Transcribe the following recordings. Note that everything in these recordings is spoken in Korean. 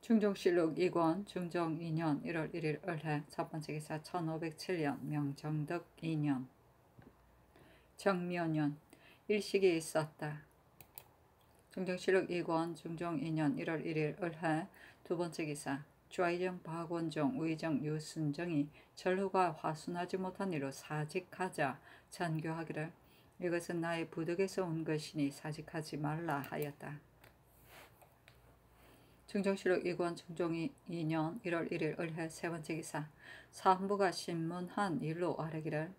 중종실록 2권 중종 2년 1월 1일 을해 첫번째 기사 1507년 명정덕 2년 정묘년 일식이 있었다. 중종실록 2권 중종 2년 1월 1일 을해 두번째 기사 좌의정 박원종 우의정 유순정이 전후가 화순하지 못한 이로 사직하자 전교하기를 이것은 나의 부득에서 온 것이니 사직하지 말라 하였다. 중종실록 2권 중종 2년 1월 1일 을해 세번째 기사 사헌부가 신문한 일로 아뢰기를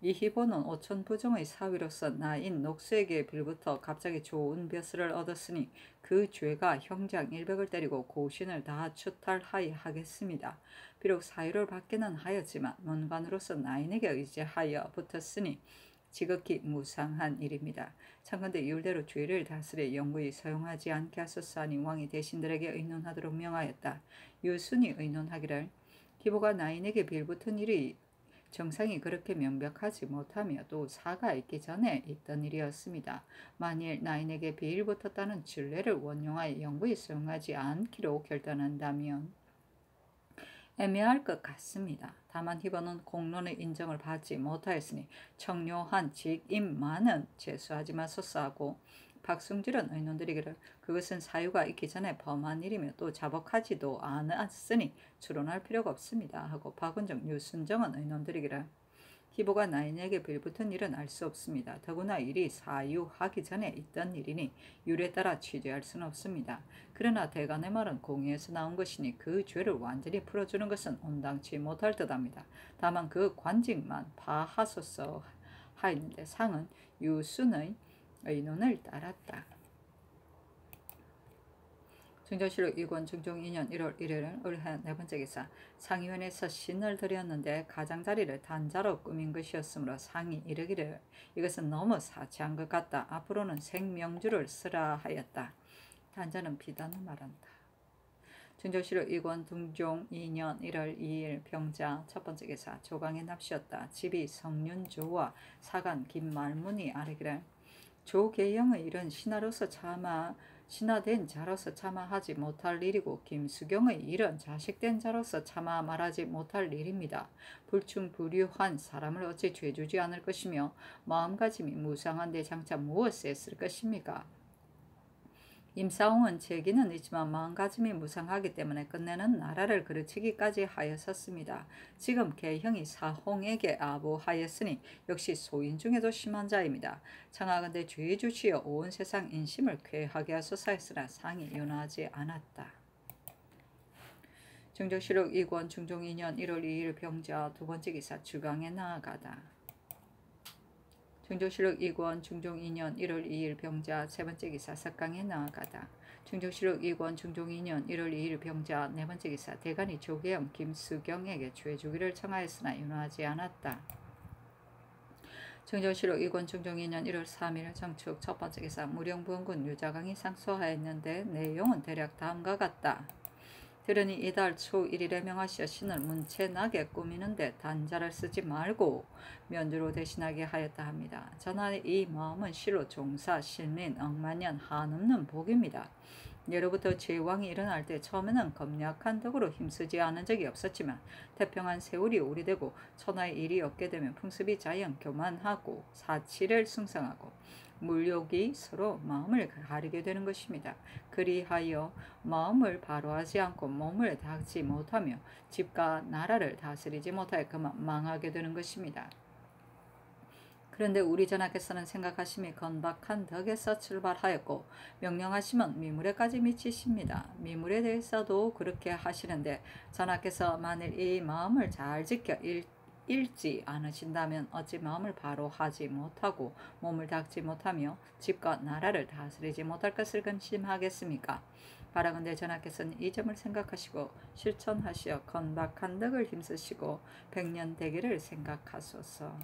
이희보는 오천부정의 사위로서 나인 녹수에게 빌부터 갑자기 좋은 벼슬을 얻었으니 그 죄가 형장 100을 때리고 고신을 다 추탈하였습니다. 비록 사유를 받기는 하였지만 문관으로서 나인에게 의지하여 붙었으니 지극히 무상한 일입니다. 참건대 율대로 죄를 다스려 영구히 사용하지 않게 하소서 하니 왕이 대신들에게 의논하도록 명하였다. 유순이 의논하기를 희보가 나인에게 빌붙은 일이 정상이 그렇게 명백하지 못하며 또 사가 있기 전에 있던 일이었습니다. 만일 나인에게 비일붙었다는 진례를 원용하여 영구히 사용하지 않기로 결단한다면 애매할 것 같습니다. 다만 희보는 공론의 인정을 받지 못하였으니 청료한 직임만은 제수하지 마소서 하고 박승질은 의논드리기를 그것은 사유가 있기 전에 범한 일이며 또 자복하지도 않았으니 추론할 필요가 없습니다 하고 박원종 유순정은 의논드리기를 희보가 나인에게 빌붙은 일은 알 수 없습니다. 더구나 일이 사유하기 전에 있던 일이니 율에 따라 취재할 수는 없습니다. 그러나 대간의 말은 공의에서 나온 것이니 그 죄를 완전히 풀어주는 것은 온당치 못할 듯합니다. 다만 그 관직만 파하소서 하였는데 상은 유순의 의논을 따랐다. 중종실록 2권 중종 2년 1월 1일 을해 네번째 기사 상의원에서 신을 드렸는데 가장자리를 단자로 꾸민 것이었으므로 상이 이르기를 이것은 너무 사치한 것 같다. 앞으로는 생명주를 쓰라 하였다. 단자는 비단을 말한다. 중종실록 2권 중종 2년 1월 2일 병자 첫번째 기사 조강에 납시었다. 집이 성윤조와 사간 김말문이 아뢰기를 조계영의 일은 신하된 자로서 차마 하지 못할 일이고 김수경의 일은 자식된 자로서 차마 말하지 못할 일입니다. 불충불유한 사람을 어찌 죄주지 않을 것이며 마음가짐이 무상한데 장차 무엇에 쓸 것입니까? 임사홍은 재기는 있지만 마음가짐이 무상하기 때문에 끝내는 나라를 그르치기까지 하였었습니다. 지금 계형이 사홍에게 아부하였으니 역시 소인 중에도 심한 자입니다. 청하건대 주의 주시어 온 세상 인심을 쾌하게 하소서 했으나 상이 윤하지 않았다. 중종실록 2권 중종 2년 1월 2일 병자 두번째 기사 주강에 나아가다. 중종실록 2권 중종 2년 1월 2일 병자 세번째 기사 석강에 나아가다. 중종실록 2권 중종 2년 1월 2일 병자 네번째 기사 대간이 조계영 김수경에게 죄주기를 청하였으나 윤하지 않았다. 중종실록 2권 중종 2년 1월 3일 정축 첫번째 기사 무령부원군 유자강이 상소하였는데 내용은 대략 다음과 같다. 들으니 이달 초 1일에 명하시어 신을 문채나게 꾸미는데 단자를 쓰지 말고 면주로 대신하게 하였다 합니다. 전하 이 마음은 실로 종사, 신민, 억만년, 한없는 복입니다. 예로부터 제왕이 일어날 때 처음에는 검약한 덕으로 힘쓰지 않은 적이 없었지만 태평한 세월이 오래되고 천하의 일이 없게 되면 풍습이 자연 교만하고 사치를 숭상하고 물욕이 서로 마음을 가리게 되는 것입니다. 그리하여 마음을 바로하지 않고 몸을 닦지 못하며 집과 나라를 다스리지 못하여 그만 망하게 되는 것입니다. 그런데 우리 전하께서는 생각하심이 건박한 덕에서 출발하였고 명령하시면 미물에까지 미치십니다. 미물에 대해서도 그렇게 하시는데 전하께서 만일 이 마음을 잘 지켜 잃지 않으신다면 어찌 마음을 바로 하지 못하고 몸을 닦지 못하며 집과 나라를 다스리지 못할 것을 근심하겠습니까? 바라건대 전하께서는 이 점을 생각하시고 실천하시어 건박한 덕을 힘쓰시고 백년대기를 생각하소서.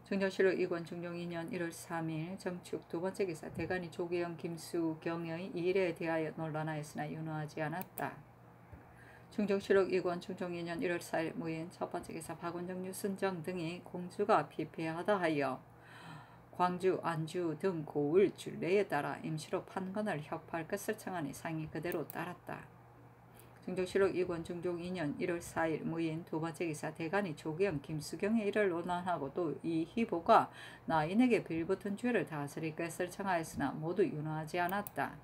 중종실록 2권 중종 2년 1월 3일 정축 두번째 기사 대간이 조계영 김수경의 일에 대하여 논란하였으나 윤호하지 않았다. 중종실록 2권 중종 2년 1월 4일 무인 첫번째 기사 박원종 유순정 등이 공주가 피폐하다 하여 광주, 안주 등 고을 줄례에 따라 임시로 판관을 협파할 것을 청하니 상이 그대로 따랐다. 중종실록 2권 중종 2년 1월 4일 무인 두 번째 기사 대간이 조계영 김수경의 일을 논란하고 또 이희보가 나인에게 빌붙은 죄를 다스릴 것을 청하였으나 모두 윤허하지 않았다.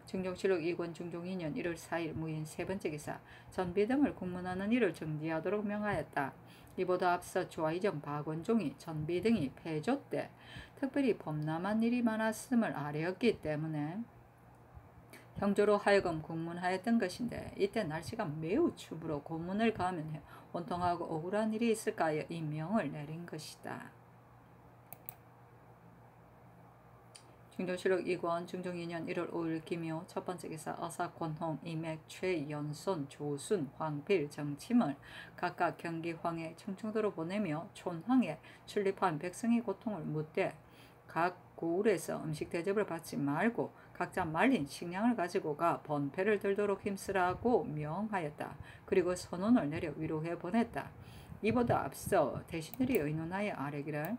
중종실록 2권 중종 2년 1월 4일 무인 세 번째 기사 전비등을 국문하는 일을 정지하도록 명하였다. 이보다 앞서 조아이정 박원종이 전비등이 폐조 때 특별히 범람한 일이 많았음을 아뢰었기 때문에 형조로 하여금 국문하였던 것인데 이때 날씨가 매우 추우므로 고문을 가하면 원통하고 억울한 일이 있을까 하여 이 명을 내린 것이다. 중종실록 2권 중종 2년 1월 5일 김효 첫 번째 기사 어사 권홍 이맥 최연손 조순 황필 정침을 각각 경기 황해 청청도로 보내며 촌항에 출입한 백성의 고통을 묻되 각 고을에서 음식 대접을 받지 말고 각자 말린 식량을 가지고 가 번패를 들도록 힘쓰라고 명하였다. 그리고 선언을 내려 위로해 보냈다. 이보다 앞서 대신들이 의논하여 아뢰기를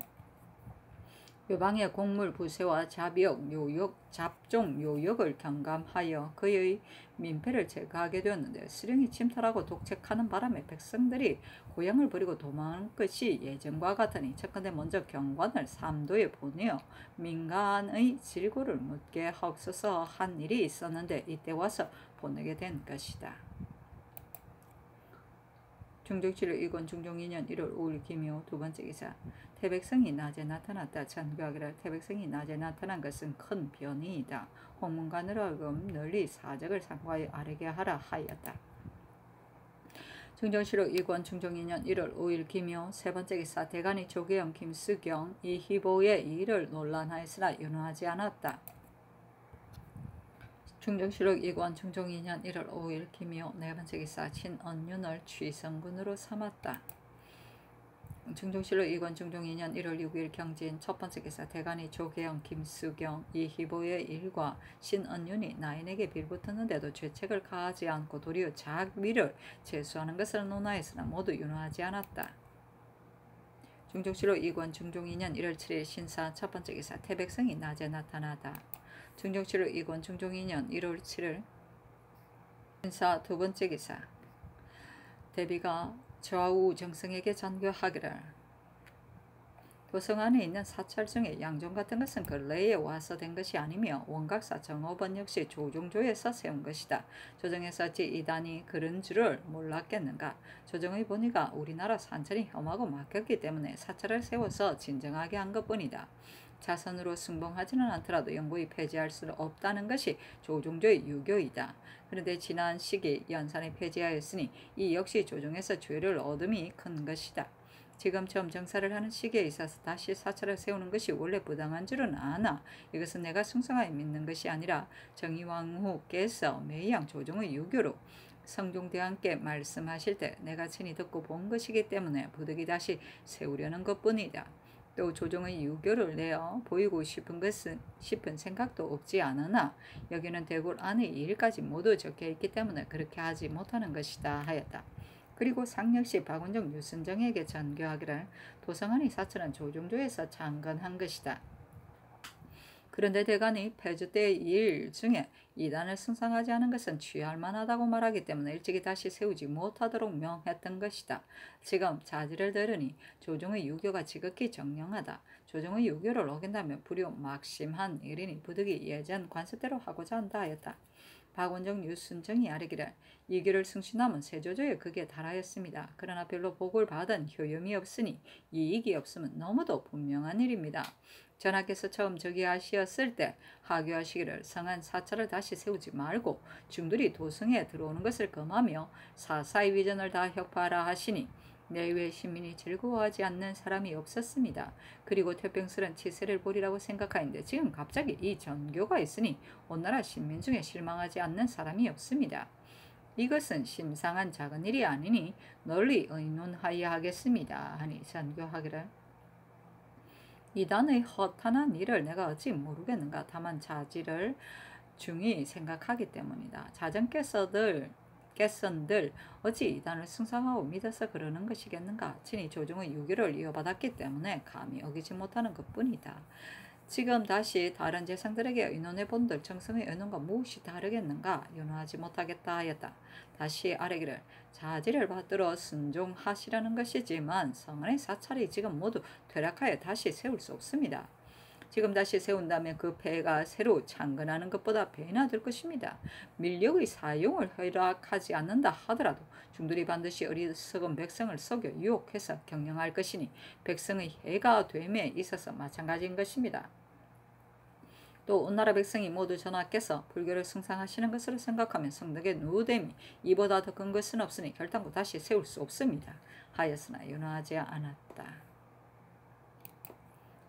요방의 곡물 부세와 잡역, 요역, 잡종, 요역을 경감하여 그의 민폐를 제거하게 되었는데 수령이 침탈하고 독책하는 바람에 백성들이 고향을 버리고 도망한 것이 예전과 같으니 첫건대 먼저 경관을 삼도에 보내어 민간의 질고를 묻게 하옵소서 한 일이 있었는데 이때 와서 보내게 된 것이다. 중종실록 2권 중종 2년 1월 5일 김효 두 번째 기사 태백성이 낮에 나타났다. 전교하기를 태백성이 낮에 나타난 것은 큰 변이이다. 홍문관으로 하여금 널리 사적을 상고하여 아뢰게 하라 하였다. 중종실록 2권 중종 2년 1월 5일 김효 세 번째 기사 대간이 조계영 김수경 이희보의 일을 논란하였으나 윤허하지 않았다. 중종실록 2권 중종 2년 1월 5일 김효 네 번째 기사 신언윤을 취성군으로 삼았다. 중종실록 2권 중종 2년 1월 6일 경진 첫 번째 기사 대간이 조계영 김수경 이희보의 일과 신언윤이 나인에게 빌붙었는데도 죄책을 가하지 않고 도리어 자위를 제수하는 것을 논하였으나 모두 윤허하지 않았다. 중종실록 2권 중종 2년 1월 7일 신사 첫 번째 기사 태백성이 낮에 나타나다. 중종실록 2권 중종 2년 1월 7일 신사 두 번째 기사 대비가 좌우 정성에게 전교하기를 도성 안에 있는 사찰 중에 양종 같은 것은 근래에 와서 된 것이 아니며 원각사 정업원 역시 조종조에서 세운 것이다. 조정에서 어찌 이단이 그런 줄을 몰랐겠는가. 조정의 본의가 우리나라 산천이 험하고 막혔기 때문에 사찰을 세워서 진정하게 한 것뿐이다. 자선으로 승봉하지는 않더라도 영구히 폐지할 수 없다는 것이 조종조의 유교이다. 그런데 지난 시기 연산에 폐지하였으니 이 역시 조정에서 죄를 얻음이 큰 것이다. 지금처럼 정사를 하는 시기에 있어서 다시 사찰을 세우는 것이 원래 부당한 줄은 아나 이것은 내가 충성하여 믿는 것이 아니라 정의왕후께서 매양 조정의 유교로 성종대왕께 말씀하실 때 내가 친히 듣고 본 것이기 때문에 부득이 다시 세우려는 것뿐이다. 또 조정의 유교를 내어 보이고 싶은 생각도 없지 않으나 여기는 대궐 안의 일까지 모두 적혀있기 때문에 그렇게 하지 못하는 것이다 하였다. 그리고 상 역시 박원종 유순정에게 전교하기를 도성안의 사찰은 조종조에서 창건한 것이다. 그런데 대간이 폐주 때의 일 중에 이단을 승상하지 않은 것은 취할 만하다고 말하기 때문에 일찍이 다시 세우지 못하도록 명했던 것이다. 지금 자지를 들으니 조정의 유교가 지극히 정령하다. 조정의 유교를 어긴다면 불효 막심한 일이니 부득이 예전 관습대로 하고자 한다 하였다. 박원종 유순정이 아뢰기를 이 길을 승신함은 세조조에 극에 달하였습니다. 그러나 별로 복을 받은 효용이 없으니 이익이 없으면 너무도 분명한 일입니다. 전하께서 처음 즉위하시었을 때 하교하시기를 성한 사찰을 다시 세우지 말고 중들이 도성에 들어오는 것을 금하며 사사의 위전을 다 혁파하라 하시니 내외 시민이 즐거워하지 않는 사람이 없었습니다. 그리고 태평스런 치세를 보리라고 생각하는데 지금 갑자기 이 전교가 있으니 온 나라 시민 중에 실망하지 않는 사람이 없습니다. 이것은 심상한 작은 일이 아니니 널리 의논하여야 하겠습니다. 하니 전교하기를 이단의 허탄한 일을 내가 어찌 모르겠는가. 다만 자지를 중히 생각하기 때문이다. 자전께서들 께선들 어찌 이단을 숭상하고 믿어서 그러는 것이겠는가. 친히 조정의 유교를 이어받았기 때문에 감히 어기지 못하는 것뿐이다. 지금 다시 다른 재상들에게 의논해 본들 정성의 의논과 무엇이 다르겠는가. 윤호하지 못하겠다 하였다. 다시 아뢰기를 자지를 받들어 순종하시려는 것이지만 성안의 사찰이 지금 모두 퇴락하여 다시 세울 수 없습니다. 지금 다시 세운다면 그 폐가 새로 창건하는 것보다 배나 될 것입니다. 밀력의 사용을 허락하지 않는다 하더라도 중들이 반드시 어리석은 백성을 속여 유혹해서 경영할 것이니 백성의 해가 됨에 있어서 마찬가지인 것입니다. 또 온 나라 백성이 모두 전하께서 불교를 숭상하시는 것으로 생각하면 성덕의 누됨이 이보다 더 큰 것은 없으니 결단코 다시 세울 수 없습니다. 하였으나 윤호하지 않았다.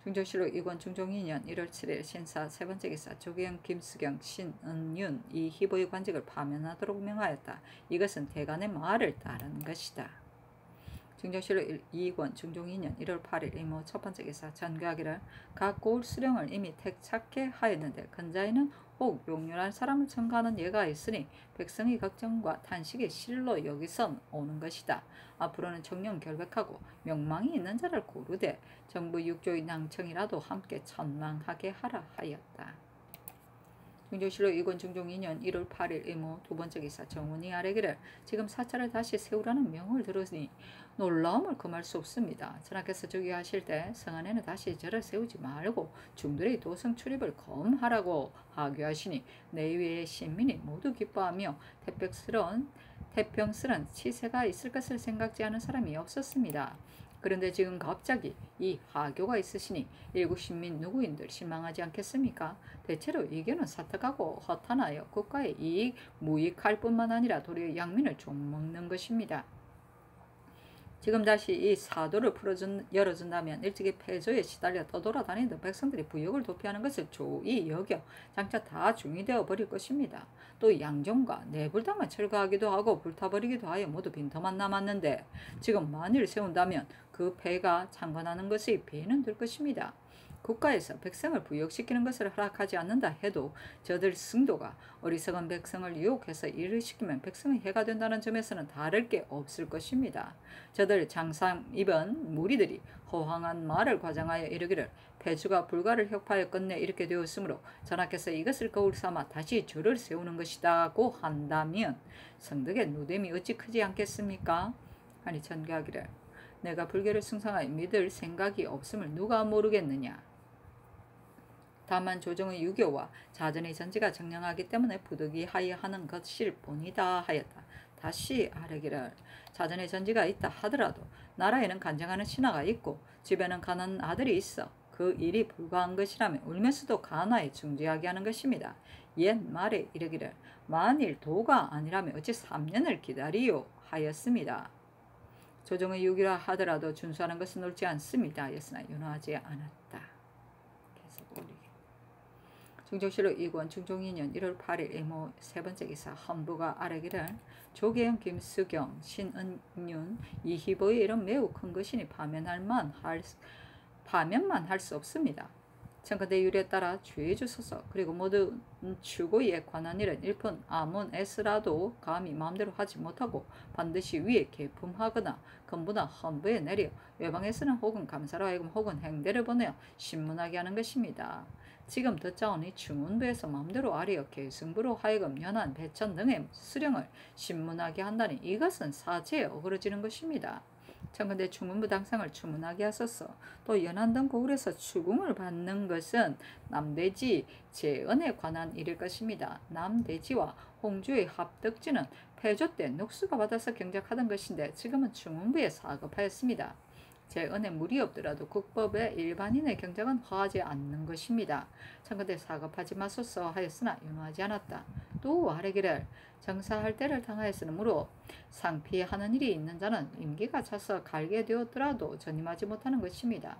중조실록 이권 중종 2년 1월 7일 신사 세 번째 기사 조계영, 김수경, 신은윤, 이희보의 관직을 파면하도록 명하였다. 이것은 대간의 말을 따르는 것이다. 중조실록 2권 중종 2년 1월 8일 이모 첫 번째 기사 전교하기를 각 고을 수령을 이미 택착해 하였는데 근자에는 혹 용률한 사람을 청구하는 예가 있으니 백성의 걱정과 탄식이 실로 여기선 오는 것이다. 앞으로는 정령 결백하고 명망이 있는 자를 고르되 정부 육조의 낭청이라도 함께 천망하게 하라 하였다. 중조실록 2권 중종 2년 1월 8일 이모 두 번째 기사 정운이 아뢰기를 지금 사찰을 다시 세우라는 명을 들으니 놀라움을 금할 수 없습니다. 전하께서 즉위하실 때 성안에는 다시 절을 세우지 말고 중들의 도성 출입을 검하라고 하교하시니 내외의 신민이 모두 기뻐하며 태평스런 치세가 있을 것을 생각지 않은 사람이 없었습니다. 그런데 지금 갑자기 이 하교가 있으시니 일국 신민 누구인들 실망하지 않겠습니까? 대체로 이견은 사특하고 허탄하여 국가의 이익 무익할 뿐만 아니라 도리어 양민을 좀먹는 것입니다. 지금 다시 이 사도를 열어준다면 일찍이 폐조에 시달려 떠돌아다니던 백성들이 부역을 도피하는 것을 조이 여겨 장차 다 중이 되어 버릴 것입니다. 또 양종과 내불당만 철거하기도 하고 불타버리기도 하여 모두 빈터만 남았는데 지금 만일 세운다면 그 폐가 창건하는 것의 배는 될 것입니다. 국가에서 백성을 부역시키는 것을 허락하지 않는다 해도 저들 승도가 어리석은 백성을 유혹해서 일을 시키면 백성의 해가 된다는 점에서는 다를 게 없을 것입니다. 저들 장상 입은 무리들이 허황한 말을 과장하여 이르기를 폐주가 불가를 혁파하여 끝내 이렇게 되었으므로 전하께서 이것을 거울 삼아 다시 절을 세우는 것이다고 한다면 성덕의 누됨이 어찌 크지 않겠습니까? 아니 전교하기를 내가 불교를 숭상하여 믿을 생각이 없음을 누가 모르겠느냐. 다만 조정의 유교와 자전의 전지가 정량하기 때문에 부득이하여 하는 것일 뿐이다 하였다. 다시 아뢰기를 자전의 전지가 있다 하더라도 나라에는 간증하는 신하가 있고 집에는 가난한 아들이 있어 그 일이 불가한 것이라면 울면서도 가나에 중지하게 하는 것입니다. 옛 말에 이르기를 만일 도가 아니라면 어찌 3년을 기다리요 하였습니다. 조정의 유교라 하더라도 준수하는 것은 옳지 않습니다. 하였으나 윤호하지 않았다. 계속 올리기. 중종실록 2권 중종 2년 1월 8일 이모 세 번째 기사 헌부가 아뢰기를 조계영, 김수경, 신은윤, 이희보의 이런 매우 큰 것이니 파면만 할 수 없습니다. 청컨대 율에 따라 주의해 주소서. 그리고 모든 추고에 관한 일은 일푼 아문에스라도 감히 마음대로 하지 못하고 반드시 위에 계품하거나 건부나 헌부에 내려 외방에서는 혹은 감사로 하여금 혹은 행대를 보내어 신문하게 하는 것입니다. 지금 듣자오니 중운부에서 마음대로 아뢰어 계승부로 하여금 연안, 배천 등의 수령을 신문하게 한다니 이것은 사제에 어그러지는 것입니다. 청컨대 중문부 당상을 추문하게 하소서. 또 연안 등 고을에서 추궁을 받는 것은 남대지 재언에 관한 일일 것입니다. 남대지와 홍주의 합덕지는 폐조 때 녹수가 받아서 경작하던 것인데 지금은 중문부에 사급하였습니다. 재언에 무리 없더라도 국법의 일반인의 경작은 허하지 않는 것입니다. 청컨대 사급하지 마소서 하였으나 윤호하지 않았다. 또 아뢰기를 정사할 때를 당하였으므로 상피하는 일이 있는 자는 임기가 차서 갈게 되었더라도 전임하지 못하는 것입니다.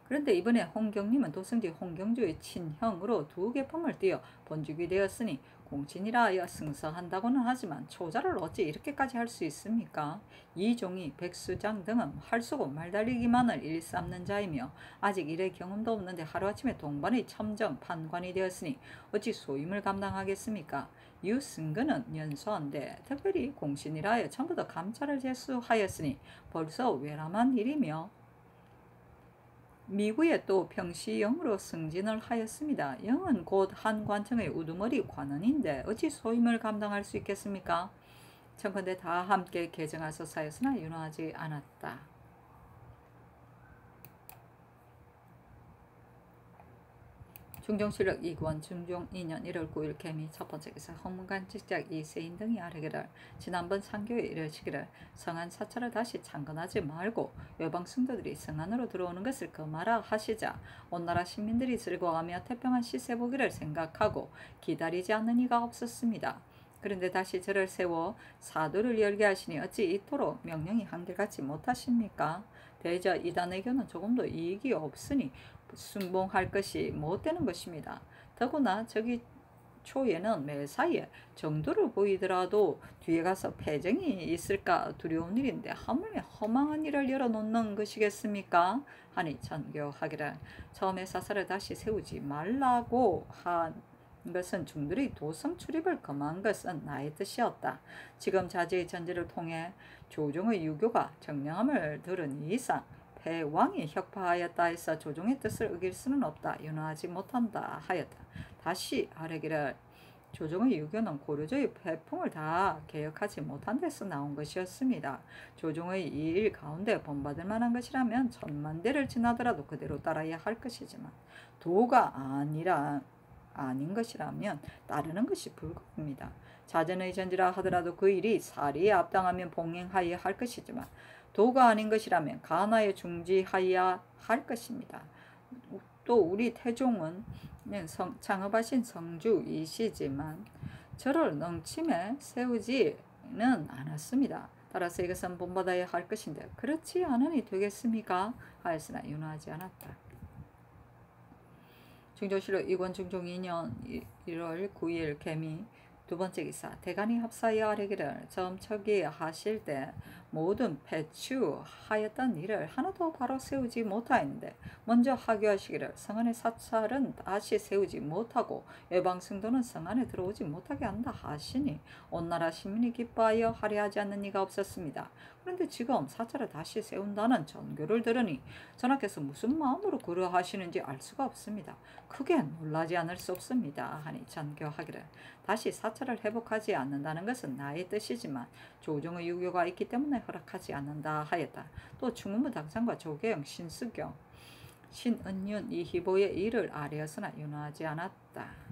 그런데 이번에 홍경님은 도성지 홍경주의 친형으로 두 개 품을 띄어 본죽이 되었으니 공친이라 하여 승서한다고는 하지만 초자를 어찌 이렇게까지 할 수 있습니까? 이종이 백수장 등은 활쏘고 말달리기만을 일삼는 자이며 아직 일의 경험도 없는데 하루아침에 동반의 첨정 판관이 되었으니 어찌 소임을 감당하겠습니까? 유승근은 연소한데 특별히 공신이라 하여 전부 다 감찰을 제수하였으니 벌써 외람한 일이며 미구에 또 병시영으로 승진을 하였습니다. 영은 곧 한 관청의 우두머리 관원인데 어찌 소임을 감당할 수 있겠습니까? 청컨대 다 함께 개정하소사였으나 윤호하지 않았다. 중종실록 2권 중종 2년 1월 9일 개미 첫 번째 기사 헌문관 직작 이세인 등이 아뢰기를 지난번 상교에 이르시기를 성안 사찰을 다시 창건하지 말고 외방 승도들이 성안으로 들어오는 것을 금하라 하시자 온 나라 시민들이 즐거워하며 태평한 시세 보기를 생각하고 기다리지 않는 이가 없었습니다. 그런데 다시 절을 세워 사도를 열게 하시니 어찌 이토록 명령이 한결같이 못하십니까? 대저 이단에게는 조금도 이익이 없으니 순봉할 것이 못되는 것입니다. 더구나 저기 초에는 매사에 정도를 보이더라도 뒤에 가서 패정이 있을까 두려운 일인데 하물며 허망한 일을 열어놓는 것이겠습니까? 하니 전교하기를 처음에 사사를 다시 세우지 말라고 한 것은 중들의 도성 출입을 금한 것은 나의 뜻이었다. 지금 자제의 전제를 통해 조종의 유교가 정령함을 들은 이상 패왕이 혁파하였다 해서 조종의 뜻을 어길 수는 없다. 윤호하지 못한다 하였다. 다시 아뢰기를 조종의 유교는 고려조의 패풍을 다 개혁하지 못한 데서 나온 것이었습니다. 조종의 이 일 가운데 본받을 만한 것이라면 천만 대를 지나더라도 그대로 따라야 할 것이지만 도가 아닌 것이라면 따르는 것이 불가합니다. 자전의 전지라 하더라도 그 일이 사리에 합당하면 봉행하여야 할 것이지만 도가 아닌 것이라면 간화에 중지하여야 할 것입니다. 또 우리 태종은 창업하신 성주이시지만 저를 능침에 세우지는 않았습니다. 따라서 이것은 본받아야 할 것인데 그렇지 않으니 되겠습니까? 하였으나 윤호하지 않았다. 중조실록 2권 중종 2년 1월 9일 개미 두 번째 기사 대간이 합사하여 아뢰기를 점처기 하실 때 모든 배추하였던 일을 하나도 바로 세우지 못하였는데 먼저 하교하시기를 성안의 사찰은 다시 세우지 못하고 외방승도는 성안에 들어오지 못하게 한다 하시니 온 나라 시민이 기뻐하여 하려하지 않는 이가 없었습니다. 그런데 지금 사찰을 다시 세운다는 전교를 들으니 전하께서 무슨 마음으로 그러하시는지 알 수가 없습니다. 크게 놀라지 않을 수 없습니다. 하니 전교하기를 다시 사찰을 회복하지 않는다는 것은 나의 뜻이지만 조정의 유교가 있기 때문에 허락하지 않는다 하였다. 또 충무부 당상과 조계영, 신수경, 신은윤, 이희보의 일을 아뢰었으나 윤호하지 않았다.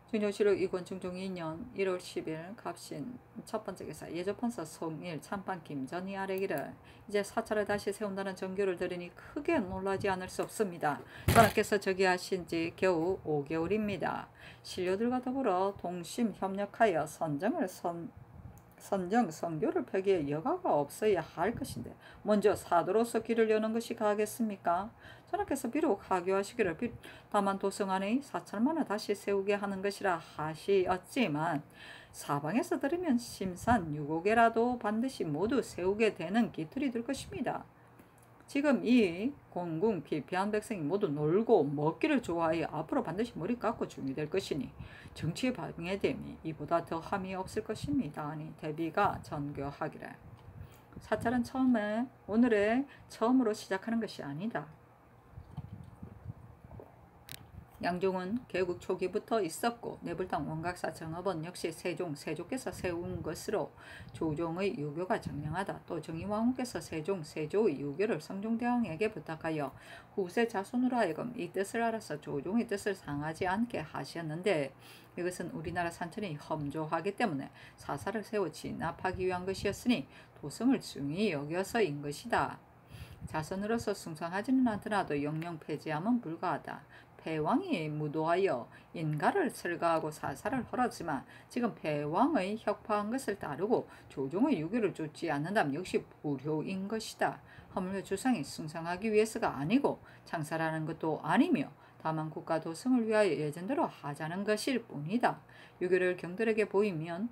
중종실록 2권 중종 2년 1월 10일 갑신 첫 번째 기사 예조판서 송일 참판 김전이 아뢰기를 이제 사찰을 다시 세운다는 전교를 들으니 크게 놀라지 않을 수 없습니다. 전하께서 저기 하신 지 겨우 5개월입니다. 신료들과 더불어 동심 협력하여 선정 성교를 펴기에 여가가 없어야 할 것인데 먼저 사도로서 길을 여는 것이 가하겠습니까? 전하께서 비록 하교하시기를 다만 도성 안의 사찰만을 다시 세우게 하는 것이라 하시었지만 사방에서 들으면 심산 유고계라도 반드시 모두 세우게 되는 기틀이 될 것입니다. 지금 이 공궁 피폐한 백성이 모두 놀고 먹기를 좋아하여 앞으로 반드시 머리 깎고 중이 될 것이니 정치에 방해됨이 이보다 더 함이 없을 것입니다. 아니 대비가 전교하기를 사찰은 오늘의 처음으로 시작하는 것이 아니다. 양종은 개국 초기부터 있었고 내불당 원각사 정업은 역시 세조께서 세운 것으로 조종의 유교가 정량하다. 또 정의왕후께서 세조의 유교를 성종대왕에게 부탁하여 후세 자손으로 하여금 이 뜻을 알아서 조종의 뜻을 상하지 않게 하셨는데 이것은 우리나라 산천이 험조하기 때문에 사사를 세워 진압하기 위한 것이었으니 도성을 중히 여겨서인 것이다. 자손으로서 숭상하지는 않더라도 영영 폐지함은 불가하다. 패왕이 무도하여 인가를 설가하고 사살을 헐었지만 지금 패왕의 혁파한 것을 따르고 조종의 유교를 쫓지 않는다면 역시 불효인 것이다. 하물며 주상이 승상하기 위해서가 아니고 창살하는 것도 아니며 다만 국가 도성을 위하여 예전대로 하자는 것일 뿐이다. 유교를 경들에게 보이면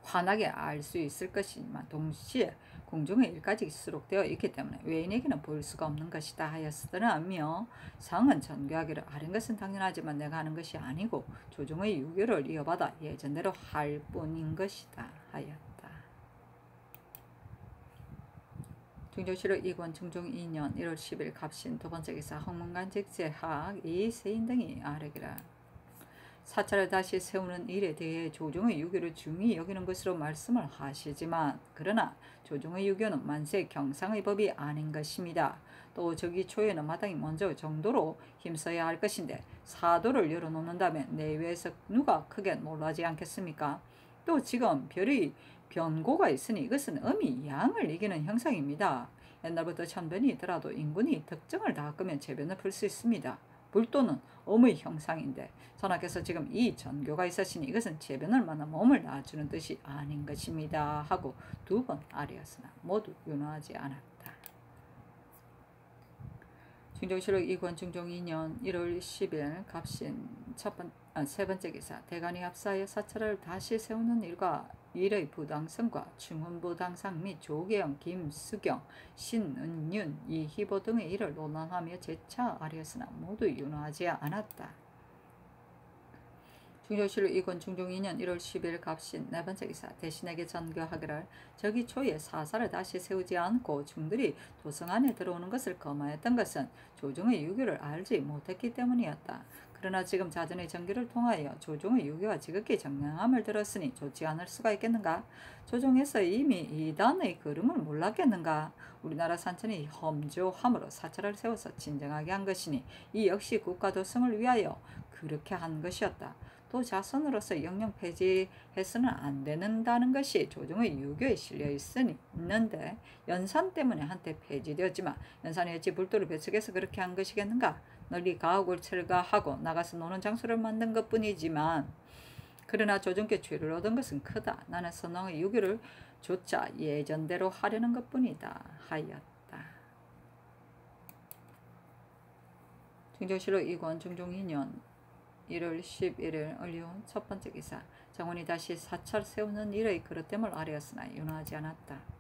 환하게 알 수 있을 것이지만 동시에 공중의 일까지 수록되어 있기 때문에 외인에게는 보일 수가 없는 것이다 하였으더라며 상은 전교하기를 아는 것은 당연하지만 내가 하는 것이 아니고 조정의 유교를 이어받아 예전대로 할 뿐인 것이다 하였다. 중조실록 이권 중종 2년 1월 10일 갑신 두 번째 기사 홍문관 직제학 이세인 등이 아뢰기라. 사찰을 다시 세우는 일에 대해 조정의 유교를 중히 여기는 것으로 말씀을 하시지만 그러나 조정의 유교는 만세 경상의 법이 아닌 것입니다. 또 저기 초에는 마땅히 먼저 정도로 힘써야 할 것인데 사도를 열어놓는다면 내외에서 누가 크게 놀라지 않겠습니까? 또 지금 별의 변고가 있으니 이것은 음이 양을 이기는 형상입니다. 옛날부터 천변이 있더라도 인군이 특정을 다 끄면 재변을 풀 수 있습니다. 불도는 음의 형상인데 전하께서 지금 이 전교가 있으시니 이것은 재변을 만나 몸을 놔주는 뜻이 아닌 것입니다 하고 두 번 아뢰었으나 모두 윤허하지 않았다. 중종실록 2권 중종 2년 1월 10일 갑신 세 번째 기사 대간이 합사하여 사찰을 다시 세우는 일과 일의 부당성과 충훈부당상 및 조계영, 김수경, 신은윤, 이희보 등의 일을 논언하며 재차 아뢰었으나 모두 윤허하지 않았다. 중조실록 2권 중종 2년 1월 10일 갑신 네 번째 기사 대신에게 전교하기를 저기 초에 사사를 다시 세우지 않고 중들이 도성 안에 들어오는 것을 금하였던 것은 조정의 유교를 알지 못했기 때문이었다. 그러나 지금 자전의 전교를 통하여 조정의 유교가 지극히 정량함을 들었으니 좋지 않을 수가 있겠는가? 조정에서 이미 이단의 그름을 몰랐겠는가? 우리나라 산천이 험조함으로 사찰을 세워서 진정하게 한 것이니 이 역시 국가 도성을 위하여 그렇게 한 것이었다. 또 자손으로서 영영 폐지해서는 안 된다는 것이 조정의 유교에 실려 있는데 연산 때문에 한때 폐지되었지만 연산이 어찌 불도를 배척해서 그렇게 한 것이겠는가? 널리 가옥을 철거하고 나가서 노는 장소를 만든 것뿐이지만 그러나 조정께 죄를 얻은 것은 크다. 나는 선왕의 유교를 조차 예전대로 하려는 것뿐이다 하였다. 중종실록 2권 중종 2년 1월 11일 얼리온 첫 번째 기사 장원이 다시 사찰 세우는 일의 그릇됨을 아뢰었으나 윤허하지 않았다.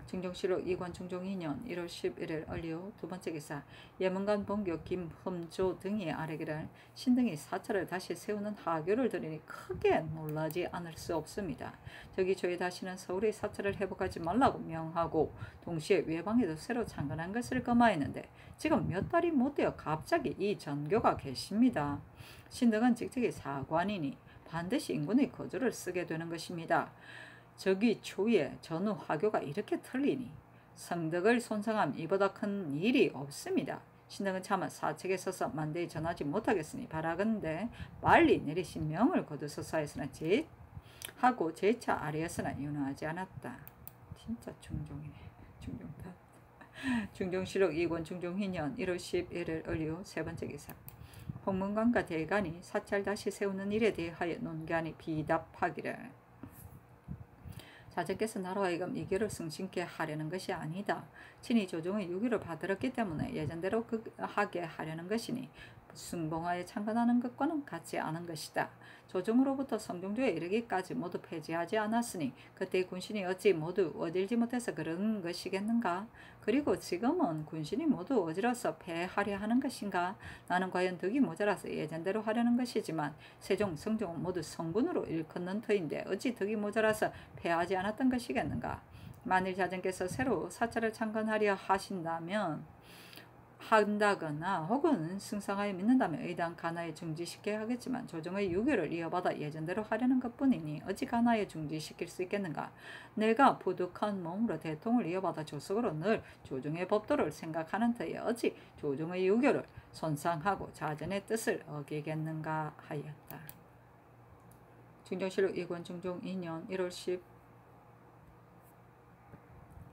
중종실록 2권 중종 2년 1월 11일 얼리오 두 번째 기사 예문관 본교 김흠조 등이 아뢰기를 신등이 사찰을 다시 세우는 하교를 들으니 크게 놀라지 않을 수 없습니다. 저기 저희 다시는 서울의 사찰을 회복하지 말라고 명하고 동시에 외방에도 새로 창건한 것을 금하였는데 지금 몇 달이 못되어 갑자기 이 전교가 계십니다. 신등은 직책이 사관이니 반드시 인군의 거주를 쓰게 되는 것입니다. 저기 초에 전후 화교가 이렇게 틀리니 성덕을 손상함 이보다 큰 일이 없습니다. 신등은 차마 사책에 서서 만대에 전하지 못하겠으니 바라건대 빨리 내리신 명을 거두소서 했으나 하고 재차 아뢰었으나 윤허하지 않았다. 진짜 중종이네. 중종다. 중종실록 2권 중종 2년 1월 11일 얼리오 세 번째 기사 홍문관과 대간이 사찰 다시 세우는 일에 대하여 논견이 비답하기를 자전께서 나로 하여금 이교를 승진케 하려는 것이 아니다. 친히 조정의 유교를 받들었기 때문에 예전대로 하게 하려는 것이니 승봉하에 창건하는 것과는 같지 않은 것이다. 조정으로부터 성종조에 이르기까지 모두 폐지하지 않았으니 그때의 군신이 어찌 모두 어딜지 못해서 그런 것이겠는가? 그리고 지금은 군신이 모두 어지러서 폐하려 하는 것인가? 나는 과연 덕이 모자라서 예전대로 하려는 것이지만 세종, 성종은 모두 성군으로 일컫는 터인데 어찌 덕이 모자라서 폐하지 않았던 것이겠는가? 만일 자전께서 새로 사찰을 창건하려 한다거나 혹은 승상하여 믿는다면 의당 가나에 중지시켜야 하겠지만 조정의 유교를 이어받아 예전대로 하려는 것뿐이니 어찌 가나에 중지시킬 수 있겠는가? 내가 부득한 몸으로 대통을 이어받아 조석으로 늘 조정의 법도를 생각하는 터에 어찌 조정의 유교를 손상하고 자전의 뜻을 어기겠는가 하였다. 중종실록 2권 중종 2년 1월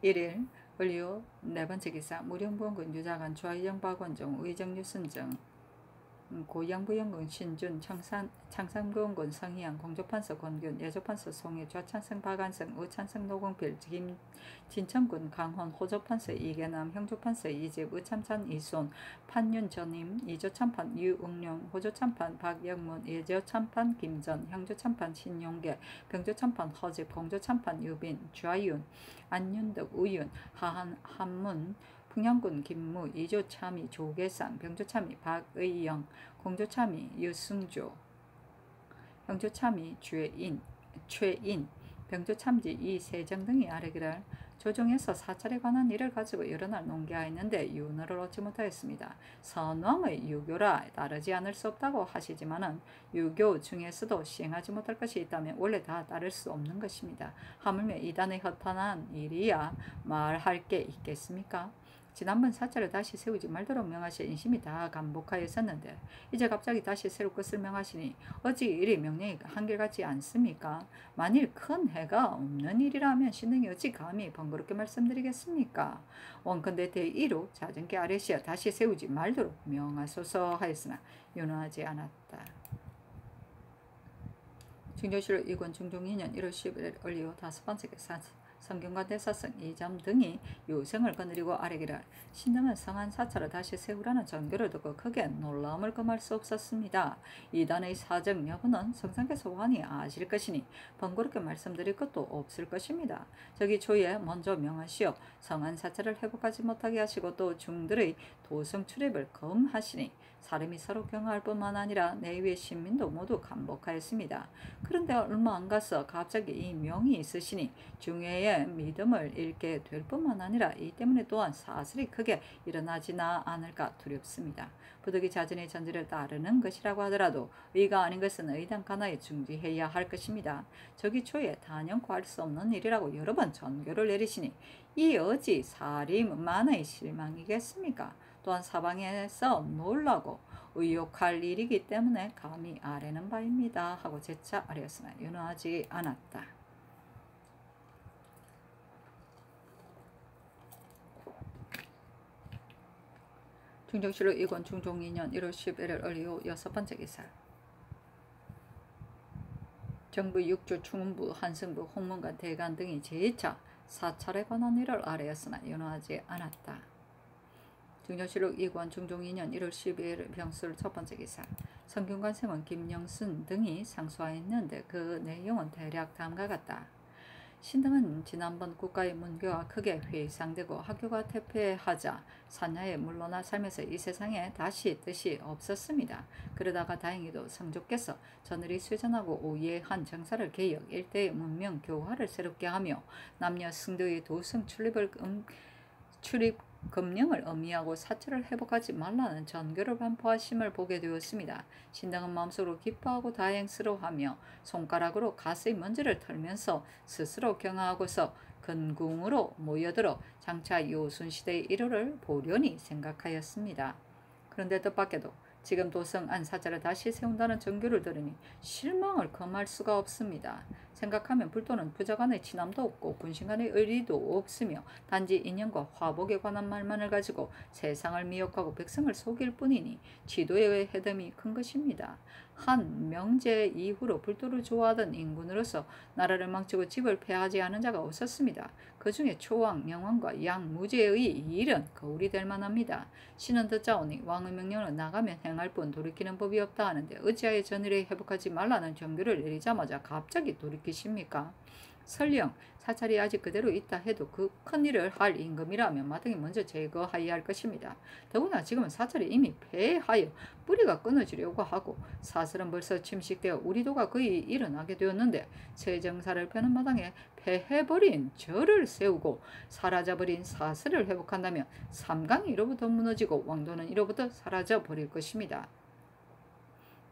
11일 얼리오 네 번째 기사 무령부원군 유자관 좌의정 박원종 의정 유순정 고양부영군 신준, 창산군군 성희양, 공조판서 권균, 예조판서 송해, 좌찬성 박안성, 의찬성 노공필, 진천군 강헌, 호조판서 이계남, 형조판서 이집, 의참찬 이손, 판윤 전임, 이조참판 유응룡, 호조참판 박영문, 예조참판 김전, 형조참판 신용계, 병조참판 허집, 공조참판 유빈, 좌윤, 안윤덕, 우윤, 한문, 풍양군 김무, 이조참이 조계상, 병조참이 박의영, 공조참이 유승조, 형조참이 최인, 병조참지 이세정 등이 아래기를 조정에서 사찰에 관한 일을 가지고 여러 날 논의하였는데 윤허를 얻지 못하였습니다. 선왕의 유교라 따르지 않을 수 없다고 하시지만은 유교 중에서도 시행하지 못할 것이 있다면 원래 다 따를 수 없는 것입니다. 하물며 이단의 허탄한 일이야 말할 게 있겠습니까? 지난번 사찰을 다시 세우지 말도록 명하신 인심이 다 감복하였었는데 이제 갑자기 다시 세울 것을 명하시니 어찌 이리 명령이 한결같지 않습니까? 만일 큰 해가 없는 일이라면 신등이 어찌 감히 번거롭게 말씀드리겠습니까? 원컨대 대1로 자정께 아래시어 다시 세우지 말도록 명하소서 하였으나 윤허하지 않았다. 중조실록 이권 중종 2년 1월 10일 올리오 5번째 성균관 대사성 이점 등이 유생을 거느리고 아래기를 신등은 성한 사찰을 다시 세우라는 전교를 듣고 크게 놀라움을 금할 수 없었습니다. 이단의 사정 여부는 성상께서 환히 아실 것이니 번거롭게 말씀드릴 것도 없을 것입니다. 저기 초에 먼저 명하시어 성한 사찰을 회복하지 못하게 하시고 또 중들의 도성 출입을 금하시니 사람이 서로 경화할 뿐만 아니라 내외 신민도 모두 감복하였습니다. 그런데 얼마 안 가서 갑자기 이 명이 있으시니 중외의 믿음을 잃게 될 뿐만 아니라 이 때문에 또한 사슬이 크게 일어나지나 않을까 두렵습니다. 부득이 자신의 전제를 따르는 것이라고 하더라도 의가 아닌 것은 의단 가나에 중지해야 할 것입니다. 저기 초에 단연코 할 수 없는 일이라고 여러 번 전교를 내리시니 이 어찌 사림만의 실망이겠습니까? 또한 사방에서 놀라고 의욕할 일이기 때문에 감히 아뢰는 바입니다. 하고 재차 아뢰었으나 윤허하지 않았다. 중정실록 이권 중종 2년 1월 11일 을이후 6번째 기사. 정부 육조 충원부 한승부 홍문관 대관 등이 제2차 사찰에 관한 일을 아뢰었으나 윤허하지 않았다. 중조실록 2권 중종 2년 1월 12일 병술 첫번째 기사. 성균관 생원 김영순 등이 상소하였는데 그 내용은 대략 다음과 같다. 신등은 지난번 국가의 문교가 크게 회상되고 학교가 퇴폐하자 산야에 물러나 살면서 이 세상에 다시 뜻이 없었습니다. 그러다가 다행히도 성조께서 저늘이 쇠전하고 오예한 정사를 개혁, 일대의 문명 교화를 새롭게 하며 남녀 승도의 도성 출입 금령을 의미하고 사찰을 회복하지 말라는 전교를 반포하심을 보게 되었습니다. 신당은 마음속으로 기뻐하고 다행스러워하며 손가락으로 가스의 먼지를 털면서 스스로 경화하고서 근궁으로 모여들어 장차 요순시대의 일호를 보려니 생각하였습니다. 그런데 뜻밖에도 지금 도성 안 사찰을 다시 세운다는 전교를 들으니 실망을 금할 수가 없습니다. 생각하면 불도는 부자간의 친함도 없고 군신간의 의리도 없으며 단지 인연과 화복에 관한 말만을 가지고 세상을 미혹하고 백성을 속일 뿐이니 지도의 해됨이 큰 것입니다. 한 명제 이후로 불도를 좋아하던 인군으로서 나라를 망치고 집을 패하지 않은 자가 없었습니다. 그 중에 초왕, 영왕과 양무제의 일은 거울이 될 만합니다. 신은 듣자오니 왕의 명령을 나가면 행할 뿐 돌이키는 법이 없다 하는데 어찌하여 전일에 회복하지 말라는 정교를 내리자마자 갑자기 돌이키십니까? 설령 사찰이 아직 그대로 있다 해도 그 큰일을 할 임금이라면 마땅히 먼저 제거하여야 할 것입니다. 더구나 지금은 사찰이 이미 폐하여 뿌리가 끊어지려고 하고 사슬은 벌써 침식되어 우리도가 거의 일어나게 되었는데 새 정사를 펴는 마당에 폐해버린 절을 세우고 사라져버린 사슬을 회복한다면 삼강이 이로부터 무너지고 왕도는 이로부터 사라져버릴 것입니다.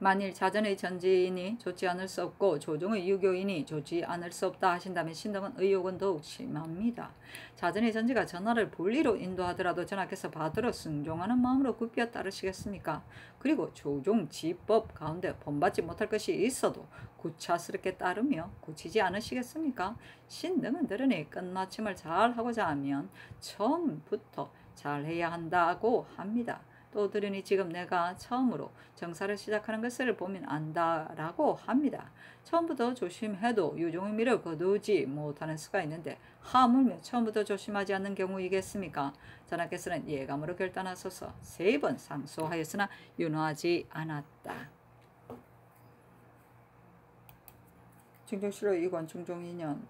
만일 자전의 전지인이 좋지 않을 수 없고 조정의 유교인이 좋지 않을 수 없다 하신다면 신등은 의혹은 더욱 심합니다. 자전의 전지가 전하를 본리로 인도하더라도 전하께서 받으러 순종하는 마음으로 굽혀 따르시겠습니까? 그리고 조종 지법 가운데 본받지 못할 것이 있어도 구차스럽게 따르며 고치지 않으시겠습니까? 신등은 드러니 끝마침을 잘 하고자 하면 처음부터 잘 해야 한다고 합니다. 또 들으니 지금 내가 처음으로 정사를 시작하는 것을 보면 안다라고 합니다. 처음부터 조심해도 유종의 미를 거두지 못하는 수가 있는데 하물며 처음부터 조심하지 않는 경우이겠습니까? 전하께서는 예감으로 결단하소서 3번 상소하였으나 윤호하지 않았다. 중종실록 2권 중종 2년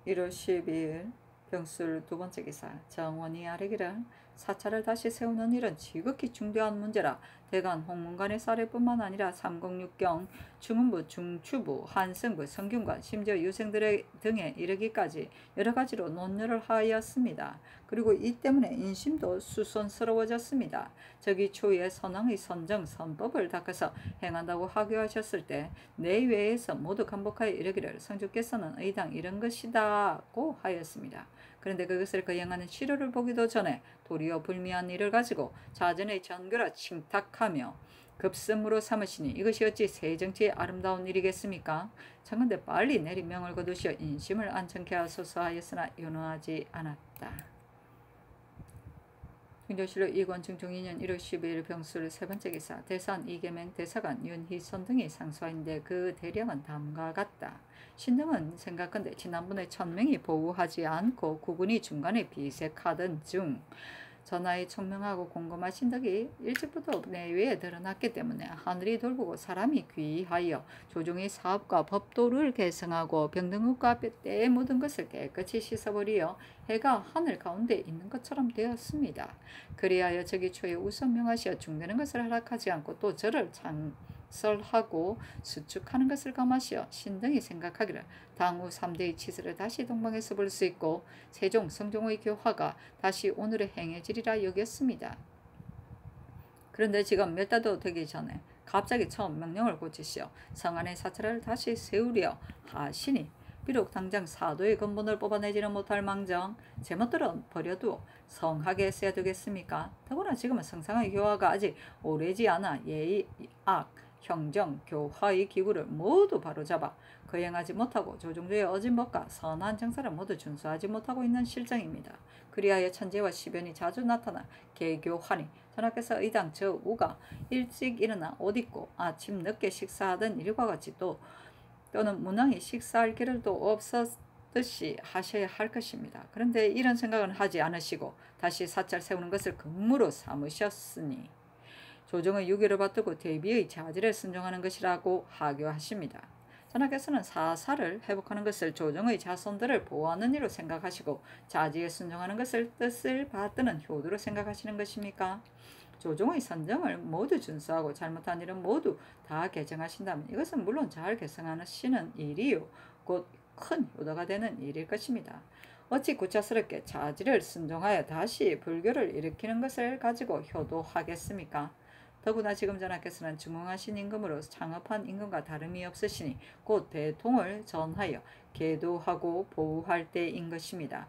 1월 12일 병술 2번째 기사 정원이 아뢰기를 사찰을 다시 세우는 일은 지극히 중대한 문제라 대간 홍문관의 사례뿐만 아니라 삼공육경 중흥부 중추부 한승부 성균관 심지어 유생들 등에 이르기까지 여러 가지로 논의를 하였습니다. 그리고 이 때문에 인심도 수선스러워졌습니다. 저기 초에 선왕의 선정 선법을 닦아서 행한다고 하교하셨을 때 내외에서 모두 간복하여 이르기를 성주께서는 의당 이런 것이다고 하였습니다. 그런데 그것을 거행하는 시료를 보기도 전에 도리어 불미한 일을 가지고 자전의 전교라 칭탁하며 급습으로 삼으시니 이것이 어찌 세정치의 아름다운 일이겠습니까? 청컨대 빨리 내리 명을 거두시어 인심을 안정케 하소서 하였으나 윤호하지 않았다. 중종실록 2권 중종 2년 1월 12일 병술 3번째 기사 대산 이계맹 대사관 윤희선 등이 상소하인데 그 대령은 다음과 같다. 신등은 생각건대 지난번에 1000명이 보호하지 않고 국군이 중간에 비색하던 중 전하의 총명하고 공검하신 덕이 일찍부터 내외에 드러났기 때문에 하늘이 돌보고 사람이 귀하여 조정의 사업과 법도를 개성하고 병등읍과 때의 모든 것을 깨끗이 씻어버리어 해가 하늘 가운데 있는 것처럼 되었습니다. 그리하여 저기 초에 우선 명하시어 중되는 것을 허락하지 않고 또 저를 설하고 수축하는 것을 감하시어 신등이 생각하기를 당후 3대의 치세를 다시 동방에서 볼 수 있고 세종 성종의 교화가 다시 오늘의 행해지리라 여겼습니다. 그런데 지금 몇 달도 되기 전에 갑자기 처음 명령을 고치시어 성안의 사찰을 다시 세우려 하시니 비록 당장 사도의 근본을 뽑아내지는 못할 망정 제멋대로 버려도 성하게 써야 되겠습니까? 더구나 지금은 성상의 교화가 아직 오래지 않아 예의, 악, 형정, 교화의 기구를 모두 바로잡아 거행하지 못하고 조종조의 어진 법과 선한 정사를 모두 준수하지 못하고 있는 실정입니다. 그리하여 천재와 시변이 자주 나타나 개교하니 전하께서 의당 저 우가 일찍 일어나 옷 입고 아침 늦게 식사하던 일과 같이 또는 문왕이 식사할 겨를도 없었듯이 하셔야 할 것입니다. 그런데 이런 생각은 하지 않으시고 다시 사찰 세우는 것을 근무로 삼으셨으니 조정의 유교를 받들고 대비의 자질에 순종하는 것이라고 하교하십니다. 전하께서는 사사를 회복하는 것을 조정의 자손들을 보호하는 일로 생각하시고 자지에 순종하는 것을 뜻을 받드는 효도로 생각하시는 것입니까? 조정의 선정을 모두 준수하고 잘못한 일은 모두 다 개정하신다면 이것은 물론 잘 개성하시는 일이요 곧 큰 효도가 되는 일일 것입니다. 어찌 구차스럽게 자질을 순종하여 다시 불교를 일으키는 것을 가지고 효도하겠습니까? 더구나 지금 전하께서는 중흥하신 임금으로 창업한 임금과 다름이 없으시니 곧 대통을 전하여 계도하고 보호할 때인 것입니다.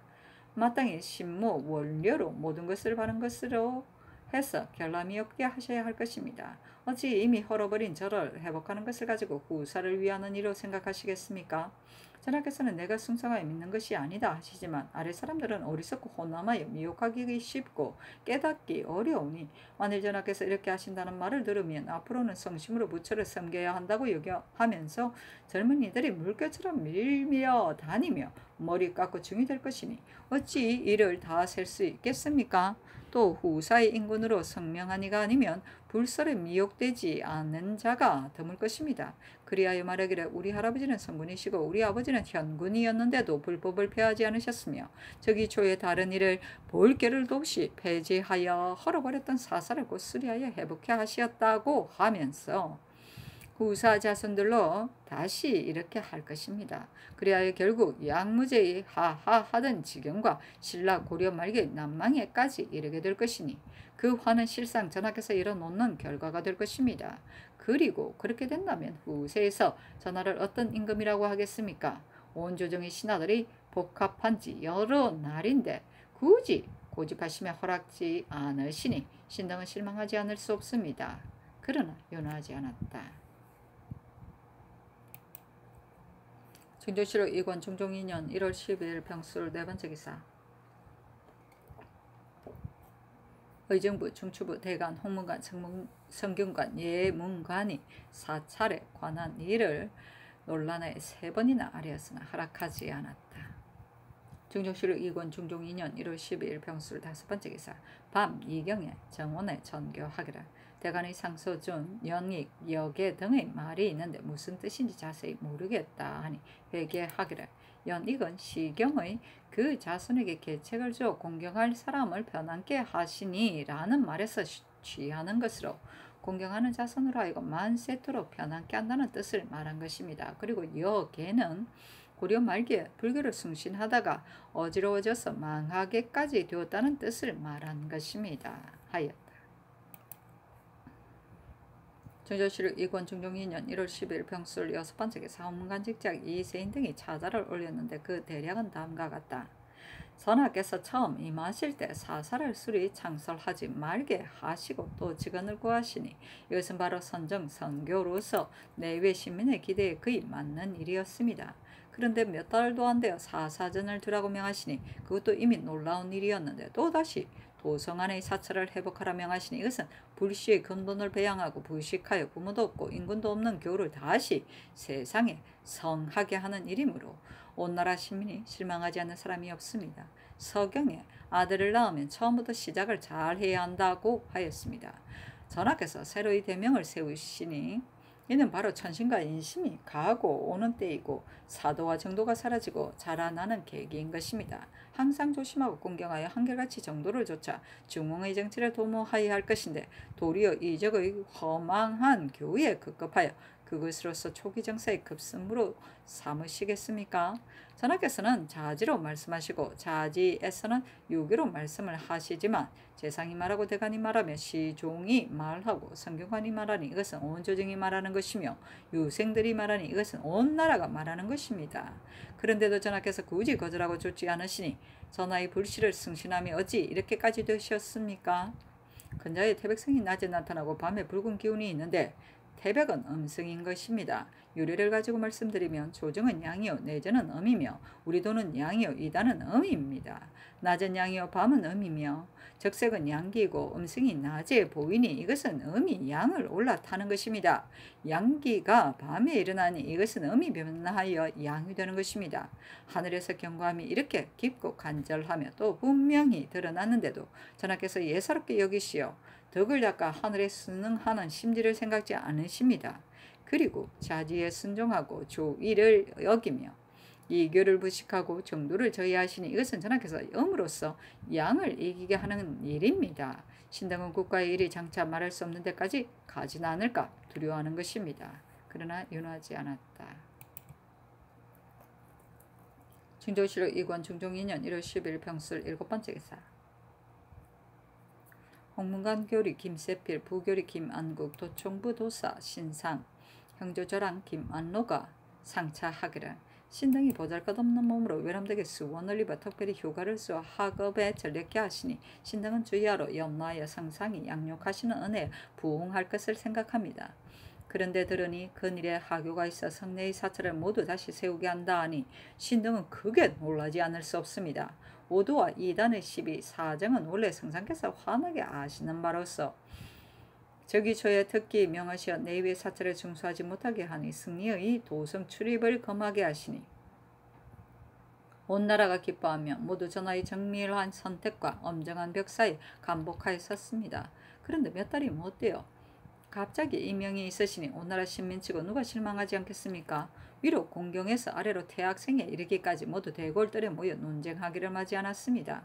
마땅히 신무 원료로 모든 것을 바른 것으로 해서 결함이 없게 하셔야 할 것입니다. 어찌 이미 헐어버린 저를 회복하는 것을 가지고 후사를 위하는 일로 생각하시겠습니까? 전하께서는 내가 숭상하여 믿는 것이 아니다 하시지만 아래 사람들은 어리석고 혼남하여 미혹하기 쉽고 깨닫기 어려우니 만일 전하께서 이렇게 하신다는 말을 들으면 앞으로는 성심으로 부처를 섬겨야 한다고 하면서 젊은이들이 물결처럼 밀며 다니며 머리 깎고 중이 될 것이니 어찌 이를 다 셀 수 있겠습니까? 또 후사의 인군으로 성명한 이가 아니면 불설에 미혹되지 않는 자가 드물 것입니다. 그리하여 말하기를 우리 할아버지는 성군이시고 우리 아버지는 현군이었는데도 불법을 폐하지 않으셨으며 저기 초에 다른 일을 볼 겨를도 없이 폐지하여 헐어버렸던 사사를 곧 수리하여 회복해 하시었다고 하면서 후사 자손들로 다시 이렇게 할 것입니다. 그리하여 결국 양무제의 하하하던 지경과 신라 고려 말기의 난망에까지 이르게 될 것이니 그 화는 실상 전하께서 이뤄놓는 결과가 될 것입니다. 그리고 그렇게 된다면 후세에서 전하를 어떤 임금이라고 하겠습니까? 온 조정의 신하들이 복합한 지 여러 날인데 굳이 고집하시며 허락지 않으시니 신당은 실망하지 않을 수 없습니다. 그러나 윤호하지 않았다. 중종실록 2권 중종 2년 1월 12일 병술 4번째 기사 의정부, 중추부, 대관, 홍문관, 성균관, 예문관이 사찰에 관한 일을 논란에 3번이나 아뢰었으나 허락하지 않았다. 중종실록 2권 중종 2년 1월 12일 병술 5번째 기사. 밤 2경에 정원에 전교하기를. 대관의 상소준, 연익, 여계 등의 말이 있는데 무슨 뜻인지 자세히 모르겠다 하니 회개하기를. 연익은 시경의 그 자손에게 계책을 주어 공경할 사람을 편안케 하시니 라는 말에서 취하는 것으로 공경하는 자손으로 하여금 만세토록 편안케 한다는 뜻을 말한 것입니다. 그리고 여계는 고려 말기에 불교를 숭신하다가 어지러워져서 망하게까지 되었다는 뜻을 말한 것입니다. 하였다. 중조실록 2권 중종 2년 1월 10일 병술 6번째 기사. 홍문관 직작 이세인 등이 차자를 올렸는데 그 대략은 다음과 같다. 선하께서 처음 임하실 때 사사를 수리 창설하지 말게 하시고 또 직언을 구하시니 이것은 바로 선정 선교로서 내외 시민의 기대에 거의 맞는 일이었습니다. 그런데 몇 달도 안 되어 사사전을 두라고 명하시니 그것도 이미 놀라운 일이었는데 또다시 도성 안의 사찰을 회복하라 명하시니 이것은 불시의 근본을 배양하고 부식하여 부모도 없고 인군도 없는 교를 다시 세상에 성하게 하는 일이므로 온 나라 시민이 실망하지 않는 사람이 없습니다. 서경에 아들을 낳으면 처음부터 시작을 잘 해야 한다고 하였습니다. 전하께서 새로이 대명을 세우시니 이는 바로 천신과 인심이 가고 오는 때이고 사도와 정도가 사라지고 자라나는 계기인 것입니다. 항상 조심하고 공경하여 한결같이 정도를 좇아 중흥의 정치를 도모하여야 할 것인데 도리어 이적의 허망한 교의에 급급하여 그것으로서 초기 정사의 급승무로 삼으시겠습니까? 전하께서는 자지로 말씀하시고 자지에서는 유교로 말씀을 하시지만 재상이 말하고 대관이 말하며 시종이 말하고 성균관이 말하니 이것은 온 조정이 말하는 것이며 유생들이 말하니 이것은 온 나라가 말하는 것입니다. 그런데도 전하께서 굳이 거절하고 좇지 않으시니 전하의 불씨를 승신함이 어찌 이렇게까지 되셨습니까? 근자의 태백성이 낮에 나타나고 밤에 붉은 기운이 있는데 태백은 음성인 것입니다. 유래를 가지고 말씀드리면 조정은 양이요 내전은 음이며 우리도는 양이요 이단은 음입니다. 낮은 양이요 밤은 음이며 적색은 양기이고 음성이 낮에 보이니 이것은 음이 양을 올라타는 것입니다. 양기가 밤에 일어나니 이것은 음이 변하여 양이 되는 것입니다. 하늘에서 경고함이 이렇게 깊고 간절하며 또 분명히 드러났는데도 전하께서 예사롭게 여기시어 덕을 닦아 하늘에 순응하는 심지를 생각지 않으십니다. 그리고 자지에 순종하고 조의를 여기며 이교를 부식하고 정도를 저해하시니 이것은 전하께서 음으로써 양을 이기게 하는 일입니다. 신당은 국가의 일이 장차 말할 수 없는 데까지 가지는 않을까 두려워하는 것입니다. 그러나 윤호하지 않았다. 중조실록 2권 중종 2년 1월 10일 병술 7번째 기사. 홍문관 교리 김세필, 부교리 김안국, 도총부 도사 신상, 형조저랑 김안로가 상차하기를. 신등이 보잘것없는 몸으로 외람되게 수원을 입어 특별히 휴가를 쏘아 학업에 전력게 하시니 신등은 주의하러 염라하여 상상이 양육하시는 은혜에 부응할 것을 생각합니다. 그런데 들으니 근일에 하교가 있어 성내의 사찰을 모두 다시 세우게 한다 하니 신등은 크게 놀라지 않을 수 없습니다. 오도와 이단의 시비 사정은 원래 성상께서 환하게 아시는 바로서 저기초에 특히 명하시어 내외 사찰에 중수하지 못하게 하니 승리의 도성 출입을 금하게 하시니 온 나라가 기뻐하며 모두 전하의 정밀한 선택과 엄정한 벽사에 감복하였었습니다. 그런데 몇 달이 못되어 갑자기 이명이 있으시니 온 나라 신민치고 누가 실망하지 않겠습니까? 위로 공경에서 아래로 태학생에 이르기까지 모두 대궐들에 모여 논쟁하기를 마지 않았습니다.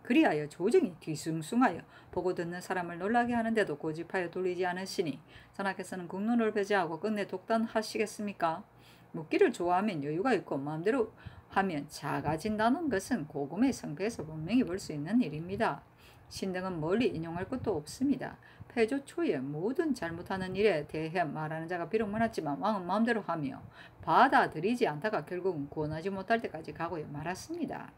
그리하여 조정이 뒤숭숭하여 보고 듣는 사람을 놀라게 하는데도 고집하여 돌리지 않으시니 전하께서는 국론을 배제하고 끝내 독단하시겠습니까? 묻기를 좋아하면 여유가 있고 마음대로 하면 작아진다는 것은 고금의 성패에서 분명히 볼 수 있는 일입니다. 신등은 멀리 인용할 것도 없습니다. 폐조 초에 모든 잘못하는 일에 대해 말하는 자가 비록 많았지만 왕은 마음대로 하며 받아들이지 않다가 결국은 구원하지 못할 때까지 가고야 말았습니다.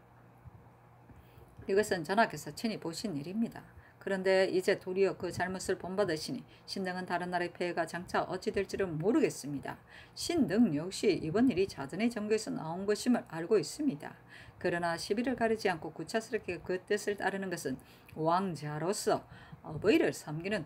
이것은 전하께서 친히 보신 일입니다. 그런데 이제 도리어 그 잘못을 본받으시니 신등은 다른 나라의 폐해가 장차 어찌 될지는 모르겠습니다. 신등 역시 이번 일이 자전의 정교에서 나온 것임을 알고 있습니다. 그러나 시비를 가리지 않고 구차스럽게 그 뜻을 따르는 것은 왕자로서 어버이를 섬기는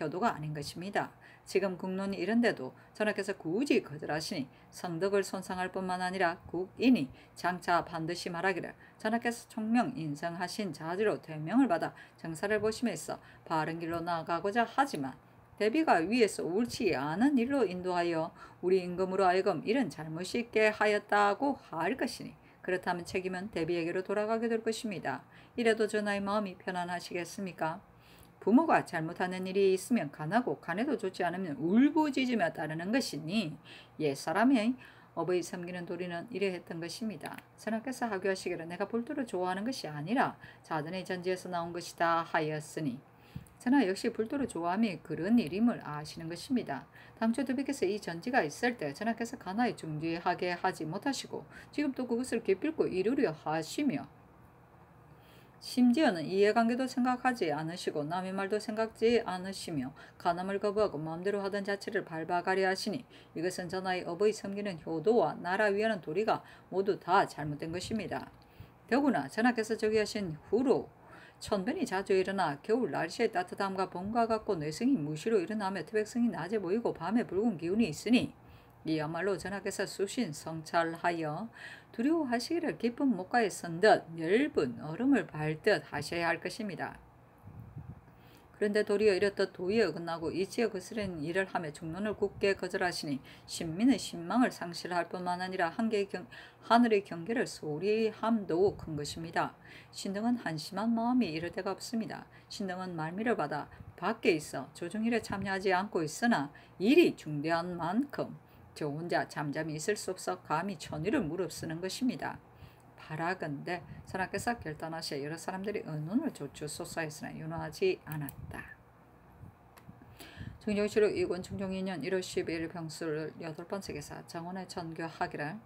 효도가 아닌 것입니다. 지금 국론이 이런데도 전하께서 굳이 거절하시니 성덕을 손상할 뿐만 아니라 국인이 장차 반드시 말하기를 전하께서 총명 인성하신 자지로 대명을 받아 정사를 보심에 있어 바른 길로 나아가고자 하지만 대비가 위에서 옳지 않은 일로 인도하여 우리 임금으로 하여금 이런 잘못이 있게 하였다고 할 것이니 그렇다면 책임은 대비에게로 돌아가게 될 것입니다. 이래도 전하의 마음이 편안하시겠습니까? 부모가 잘못하는 일이 있으면 간하고 간해도 좋지 않으면 울부짖으며 따르는 것이니 옛사람의 어버이 섬기는 도리는 이래 했던 것입니다. 선하께서 하교하시기를 내가 불도를 좋아하는 것이 아니라 자전의 전지에서 나온 것이다 하였으니 전하 역시 불도를 좋아함이 그런 일임을 아시는 것입니다. 당초 대비께서 이 전지가 있을 때 전하께서 간하에 중지하게 하지 못하시고 지금 또 그것을 기필코 이루려 하시며 심지어는 이해관계도 생각하지 않으시고 남의 말도 생각지 않으시며 간함을 거부하고 마음대로 하던 자체를 밟아가려 하시니 이것은 전하의 어버이 섬기는 효도와 나라 위하는 도리가 모두 다 잘못된 것입니다. 더구나 전하께서 저기하신 후로 천변이 자주 일어나 겨울 날씨의 따뜻함과 봄과 같고 내성이 무시로 일어나며 태백성이 낮에 보이고 밤에 붉은 기운이 있으니 이야말로 전하께서 수신 성찰하여 두려워하시기를 깊은 목가에 선 듯 엷은 얼음을 밟듯 하셔야 할 것입니다. 그런데 도리어 이렇듯 도의에 어긋나고 이치에 거스른 일을 하며 중론을 굳게 거절하시니 신민의 신망을 상실할 뿐만 아니라 하늘의 경계를 소홀히 함도 큰 것입니다. 신등은 한심한 마음이 이를 데가 없습니다. 신등은 말미를 받아 밖에 있어 조정일에 참여하지 않고 있으나 일이 중대한 만큼 저 혼자 잠잠히 있을 수 없어 감히 천의를 무릅쓰는 것입니다. 바라건대 선하께서 결단하셔 여러 사람들이 의논을 조추소서 했으나 윤호하지 않았다. 정정실록 2권 중종 2년 1월 12일 병수를 8번 세계사 정원에 전교하기를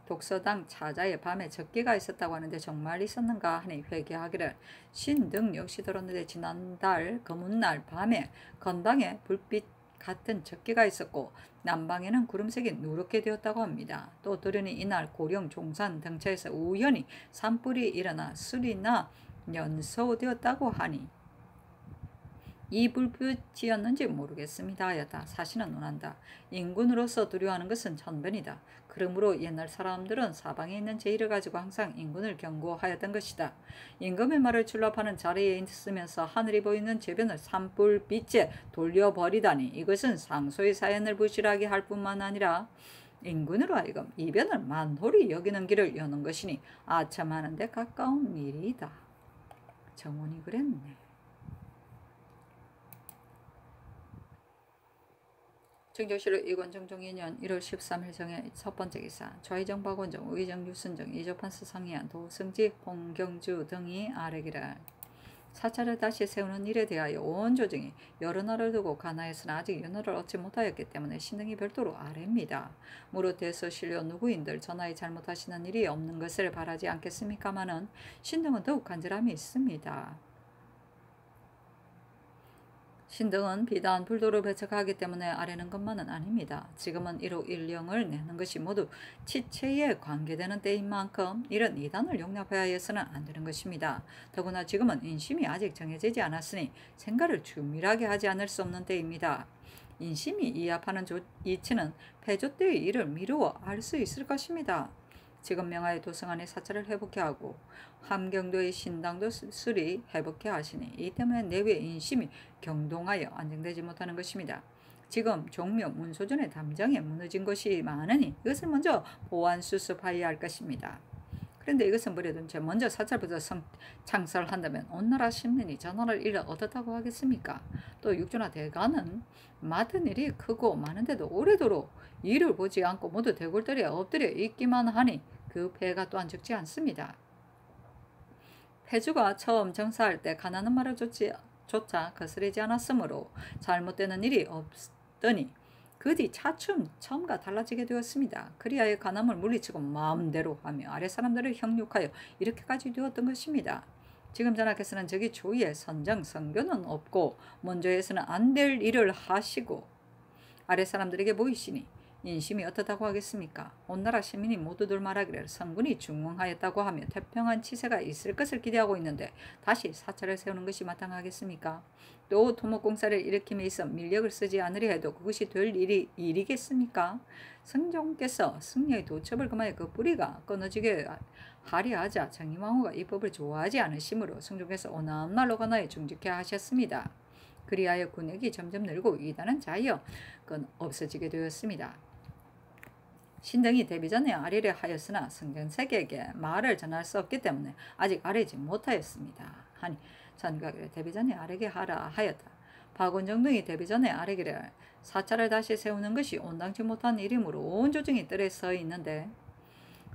독서당 차자에 밤에 적기가 있었다고 하는데 정말 있었는가 하니 회개하기를 신등 역시 들었는데 지난달 거문날 밤에 건방에 불빛 같은 적기가 있었고 남방에는 구름색이 누렇게 되었다고 합니다. 또 들으니 이날 고령 종산 등처에서 우연히 산불이 일어나 술이나 연소되었다고 하니 이 불빛이었는지 모르겠습니다 하였다. 사실은 논한다. 인군으로서 두려워하는 것은 천변이다. 그러므로 옛날 사람들은 사방에 있는 제의를 가지고 항상 인군을 경고하였던 것이다. 임금의 말을 출납하는 자리에 있으면서 하늘이 보이는 제변을 산불빛에 돌려버리다니 이것은 상소의 사연을 부실하게 할 뿐만 아니라 인군으로 하여금 이변을 만홀히 여기는 길을 여는 것이니 아참하는 데 가까운 일이다. 정원이 그랬네. 정조실록 2권 정종 2년 1월 13일 정의 첫 번째 기사 좌의정 박원정, 의정 유순정, 이조판서 상의한 도승지, 홍경주 등이 아뢰기를 사찰을 다시 세우는 일에 대하여 온 조정이 여러 날을 두고 간하에서는 아직 윤호를 얻지 못하였기 때문에 신등이 별도로 아뢰입니다. 무릇 대서신료 누구인들 전하의 잘못하시는 일이 없는 것을 바라지 않겠습니까마는 신등은 더욱 간절함이 있습니다. 신등은 비단 불도를 배척하기 때문에 아뢰는 것만은 아닙니다. 지금은 1호 1령을 내는 것이 모두 치체에 관계되는 때인 만큼 이런 이단을 용납해야 해서는 안 되는 것입니다. 더구나 지금은 인심이 아직 정해지지 않았으니 생각을 준밀하게 하지 않을 수 없는 때입니다. 인심이 이합하는 이치는 패조 때의 일을 미루어 알 수 있을 것입니다. 지금 명하의 도성안의 사찰을 회복해 하고 함경도의 신당도 수리 회복해 하시니 이 때문에 내외 인심이 경동하여 안정되지 못하는 것입니다. 지금 종묘 문소전의 담장에 무너진 것이 많으니 이것을 먼저 보완 수습하여야 할 것입니다. 그런데 이것은 뭐래든 먼저 사찰부터 창설한다면 온 나라 신민이 전하를 일을 어떻다고 하겠습니까? 또 육조나 대가는 맡은 일이 크고 많은데도 오래도록 일을 보지 않고 모두 대골들에 엎드려 있기만 하니 그 폐가 또한 적지 않습니다. 폐주가 처음 정사할 때 가난한 말을 조차 거스르지 않았으므로 잘못되는 일이 없더니 그 뒤 차츰 처음과 달라지게 되었습니다. 그리하여 간암을 물리치고 마음대로 하며 아래 사람들을 형육하여 이렇게까지 되었던 것입니다. 지금 전하께서는 저기 조의에 선정 선교는 없고 먼저에서는 안 될 일을 하시고 아래 사람들에게 보이시니 인심이 어떻다고 하겠습니까? 온 나라 시민이 모두들 말하기를 성군이 중흥하였다고 하며 태평한 치세가 있을 것을 기대하고 있는데 다시 사찰을 세우는 것이 마땅하겠습니까? 또 토목공사를 일으킴에 있어 민력을 쓰지 않으려 해도 그것이 될 일이겠습니까? 성종께서 승려의 도첩을 금하여 그 뿌리가 끊어지게 하려 하자 정의왕후가 이 법을 좋아하지 않으시므로 성종께서 오남날로 관하여 중직해 하셨습니다. 그리하여 군역이 점점 늘고 이단은 자여 없어지게 되었습니다. 신등이 데뷔 전에 아뢰려 하였으나 성전세계에게 말을 전할 수 없기 때문에 아직 아뢰지 못하였습니다. 하니 전각을 데뷔 전에 아뢰게 하라 하였다. 박원정등이 데뷔 전에 아뢰기를 사찰을 다시 세우는 것이 온당치 못한 일이므로 온 조정이 뜰에 서 있는데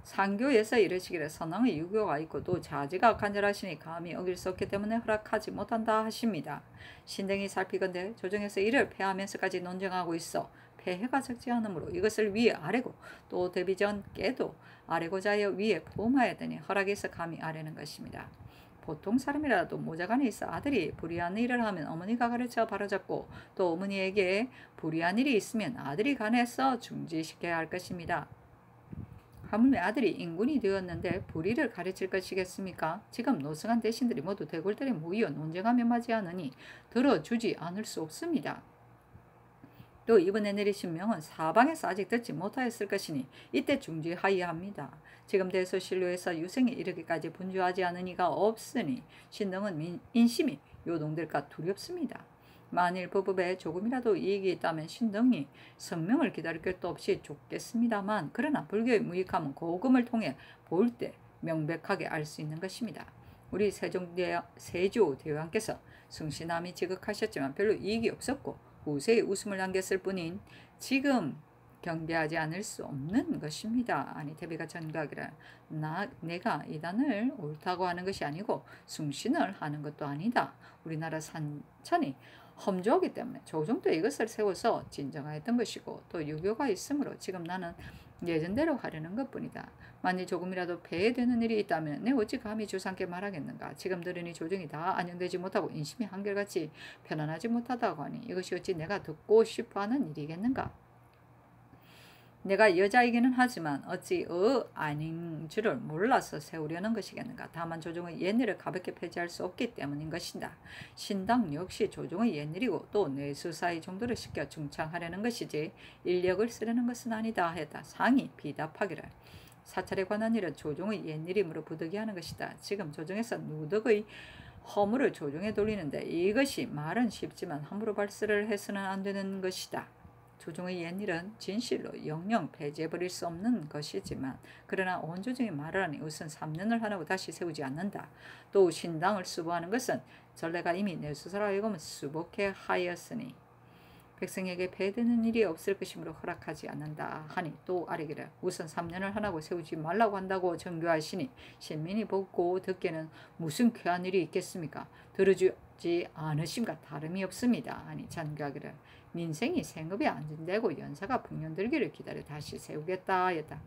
상교에서 이르시기를 선왕의 유교가 있고 또 자지가 간절하시니 감히 어길 수 없기 때문에 허락하지 못한다 하십니다. 신등이 살피건대 조정에서 이를 폐하면서까지 논쟁하고 있어 폐해가 적지 않으므로 이것을 위에 아래고 또 데뷔 전께도 아래고자 하여 위에 포함하였더니 허락해서 감히 아래는 것입니다. 보통 사람이라도 모자간에 있어 아들이 불의한 일을 하면 어머니가 가르쳐 바로잡고 또 어머니에게 불의한 일이 있으면 아들이 간해서 중지시켜야 할 것입니다. 하물며 아들이 인군이 되었는데 불의를 가르칠 것이겠습니까? 지금 노승한 대신들이 모두 대궐들에 모여 논쟁하며 맞이하느니 들어주지 않을 수 없습니다. 또 이번에 내리신 명은 사방에서 아직 듣지 못하였을 것이니 이때 중지하여야 합니다. 지금 대소신료에서 유생에 이르기까지 분주하지 않은 이가 없으니 신등은 인심이 요동될까 두렵습니다. 만일 부법에 조금이라도 이익이 있다면 신등이 성명을 기다릴 것도 없이 쫓겠습니다만 그러나 불교의 무익함은 고금을 통해 볼 때 명백하게 알 수 있는 것입니다. 우리 세조대왕께서 숭신함이 지극하셨지만 별로 이익이 없었고 후세에 웃음을 남겼을 뿐인 지금 경계하지 않을 수 없는 것입니다. 아니 대비가 전가하기를 내가 이단을 옳다고 하는 것이 아니고 숭신을 하는 것도 아니다. 우리나라 산천이 험조하기 때문에 조정도 이것을 세워서 진정하였던 것이고 또 유교가 있으므로 지금 나는 예전대로 하려는 것뿐이다. 만일 조금이라도 폐해되는 일이 있다면 내 어찌 감히 주상께 말하겠는가. 지금 들으니 조정이 다 안정되지 못하고 인심이 한결같이 편안하지 못하다고 하니 이것이 어찌 내가 듣고 싶어하는 일이겠는가. 내가 여자이기는 하지만 어찌 아닌 줄을 몰라서 세우려는 것이겠는가. 다만 조정의 옛일을 가볍게 폐지할 수 없기 때문인 것이다. 신당 역시 조정의 옛일이고 또 내수사의 정도를 시켜 중창하려는 것이지 인력을 쓰려는 것은 아니다 했다. 상이 비답하기를 사찰에 관한 일은 조정의 옛일이므로 부득이하는 것이다. 지금 조정에서 누덕의 허물을 조정에 돌리는데 이것이 말은 쉽지만 함부로 발설을 해서는 안 되는 것이다. 조정의 옛일은 진실로 영영 폐지해버릴 수 없는 것이지만 그러나 온 조정이 말을 하니 우선 3년을 하라고 다시 세우지 않는다. 또 신당을 수보하는 것은 전례가 이미 내수사라 하여금은 수복해 하였으니 백성에게 폐되는 일이 없을 것이므로 허락하지 않는다 하니 또 아뢰기를 우선 3년을 하라고 세우지 말라고 한다고 정교하시니 신민이 보고 듣기에는 무슨 괴한 일이 있겠습니까? 들어주지 않으심과 다름이 없습니다. 아니 전교하기를 민생이 생업에 안전되고 연사가 풍년들기를 기다려 다시 세우겠다 하였다.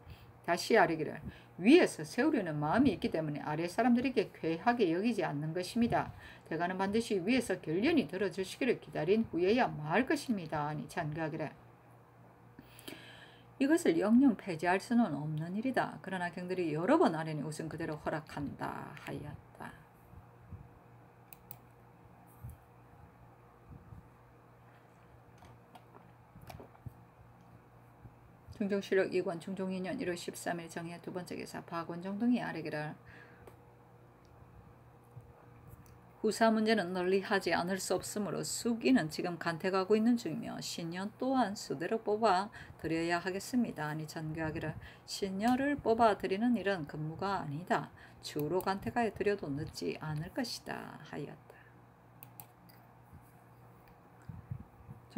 다시 아뢰기를 위에서 세우려는 마음이 있기 때문에 아래 사람들에게 괴하게 여기지 않는 것입니다. 대가는 반드시 위에서 결련이 들어주시기를 기다린 후에야 말 것입니다. 아니 전교하기를 이것을 영영 폐지할 수는 없는 일이다. 그러나 경들이 여러 번 아뢰니 우선 그대로 허락한다 하였다. 중종실록 2권 중종 2년 1월 13일 정의 두 번째 기사 박원정등이 아뢰기를 후사 문제는 널리 하지 않을 수 없으므로 수기는 지금 간택하고 있는 중이며 신녀 또한 수대로 뽑아 드려야 하겠습니다. 아니 전교하기를 신녀를 뽑아 드리는 일은 근무가 아니다. 주로 간택하여 드려도 늦지 않을 것이다 하였다.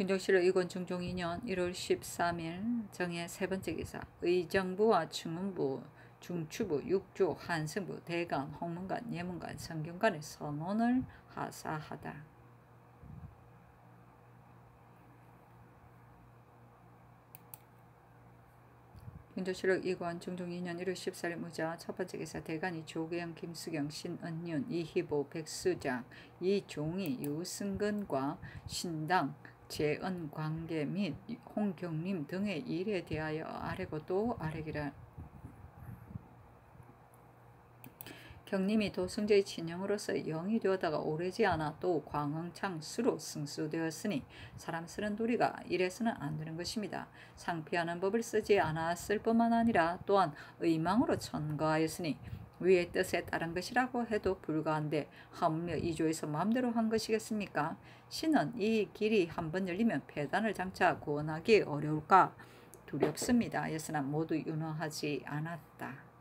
중종실록 2권 중종 2년 1월 13일 정의 세 번째 기사 의정부와 충문부, 중추부, 육조, 한승부, 대간, 홍문관, 예문관, 성균관의 선언을 하사하다. 중종실록 2권 중종 2년 1월 14일 무자 첫 번째 기사 대간이 조계영, 김수경, 신은윤, 이희보, 백수장, 이종희, 유승근과 신당 재은 관계 및 홍경림 등의 일에 대하여 아래고 또 아래기를 경림이 도승제의 친형으로서 영이 되었다가 오래지 않아 또 광흥창수로 승수되었으니 사람 쓰는 도리가 이래서는 안 되는 것입니다. 상피하는 법을 쓰지 않았을 뿐만 아니라 또한 의망으로 천거하였으니 위의 뜻에 따른 것이라고 해도 불가한데 하물며 이조에서 마음대로 한 것이겠습니까? 신은 이 길이 한번 열리면 폐단을 장차 구원하기 어려울까 두렵습니다. 예스나 모두 윤허하지 않았다.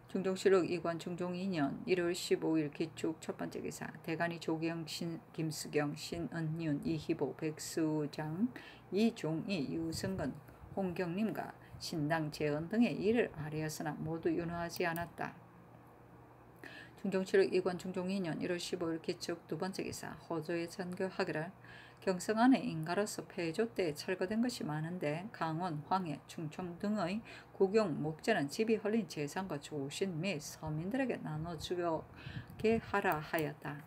중종실록 2권 중종 2년 1월 15일 기축 첫번째 기사 대간이 조경 김수경 신은윤 이희보 백수장 이종희 유승근 홍경림과 신당 재은 등의 일을 아뢰었으나 모두 윤허하지 않았다. 중종실록 2권 중종 2년 1월 15일 기축 두번째 기사 호조에 전교하기를 경성 안에 인가로서 폐조 때 철거된 것이 많은데 강원, 황해, 충청 등의 국용 목재는 집이 헐린 재산과 조신 및 서민들에게 나눠주게 하라 하였다.